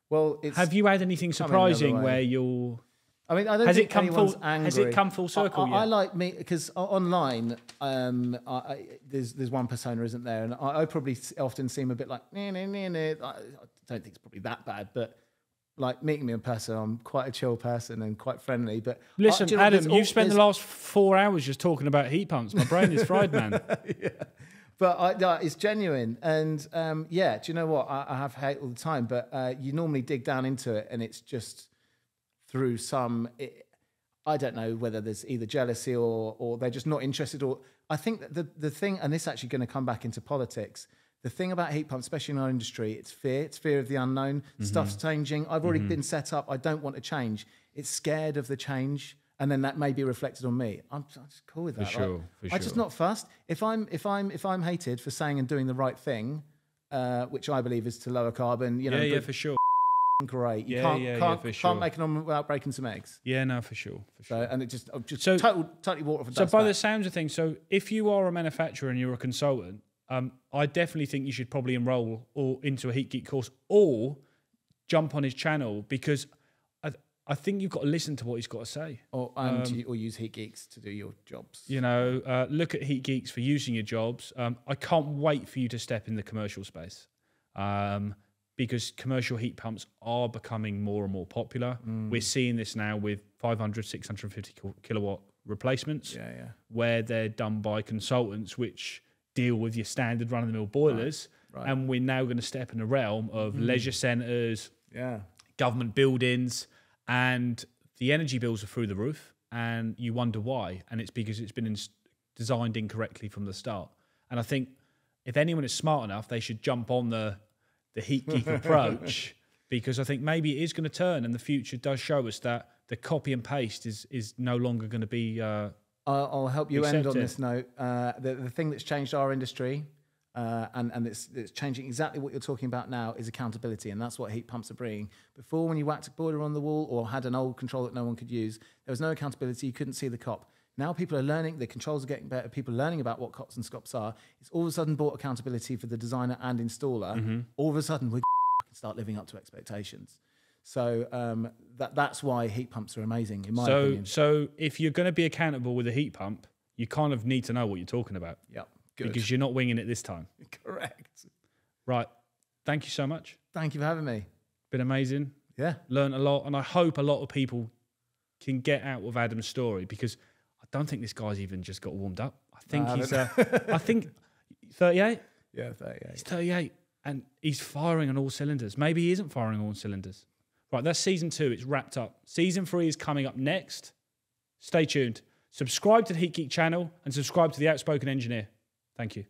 Well, have you had anything surprising where you're? I mean, I don't think anyone's angry. Has it come full circle yet? I like me because online, there's one persona, isn't there? And I probably often seem a bit like, I don't think it's probably that bad, but like meeting me in person, I'm quite a chill person and quite friendly. But listen, Adam, you've spent the last 4 hours just talking about heat pumps. My brain is fried, man. But it's genuine. And do you know what? I have hate all the time, but you normally dig down into it, and it's just through some, I don't know whether there's either jealousy or they're just not interested. Or I think that the thing, and this is actually going to come back into politics, the thing about heat pumps, especially in our industry, it's fear of the unknown. Stuff's changing. I've already been set up. I don't want to change. It's scared of the change. And then that may be reflected on me. I'm just cool with that. For sure. I'm just not fussed. If I'm hated for saying and doing the right thing, which I believe is to lower carbon, for sure. Great. You can't make an omelet without breaking some eggs. Yeah, no, for sure. So, and it just totally water off a duck's So by back. the sounds of things, so if you are a manufacturer and you're a consultant, I definitely think you should probably enroll into a Heat Geek course or jump on his channel, because I think you've got to listen to what he's got to say. Or use Heat Geeks to do your jobs. Look at Heat Geeks for using your jobs. I can't wait for you to step in the commercial space. Because commercial heat pumps are becoming more and more popular. We're seeing this now with 500, 650 kilowatt replacements, where they're done by consultants which deal with your standard run-of-the-mill boilers. Right. And we're now going to step in the realm of leisure centres, government buildings, and the energy bills are through the roof, and you wonder why. And it's because it's been designed incorrectly from the start. And I think if anyone is smart enough, they should jump on the Heat Geek approach, because I think maybe it is going to turn, and the future does show us that the copy and paste is no longer going to be I'll help you end on this note. The thing that's changed our industry, and it's changing exactly what you're talking about now, is accountability, and that's what heat pumps are bringing. Before, when you whacked a boiler on the wall or had an old control that no one could use, there was no accountability. You couldn't see the cop. Now people are learning, the controls are getting better, people are learning about what cops and scops are. It's all of a sudden brought accountability for the designer and installer. All of a sudden, we start living up to expectations. So that's why heat pumps are amazing, in my opinion. So if you're going to be accountable with a heat pump, you kind of need to know what you're talking about. Yep, good. Because you're not winging it this time. Correct. Right. Thank you so much. Thank you for having me. Been amazing. Yeah. Learned a lot, and I hope a lot of people can get out of Adam's story, because I don't think this guy's even just got warmed up. I think he's, I think 38? Yeah, 38. He's 38, and he's firing on all cylinders. Maybe he isn't firing on all cylinders. Right, that's season 2. It's wrapped up. Season 3 is coming up next. Stay tuned. Subscribe to the Heat Geek channel and subscribe to The Outspoken Engineer. Thank you.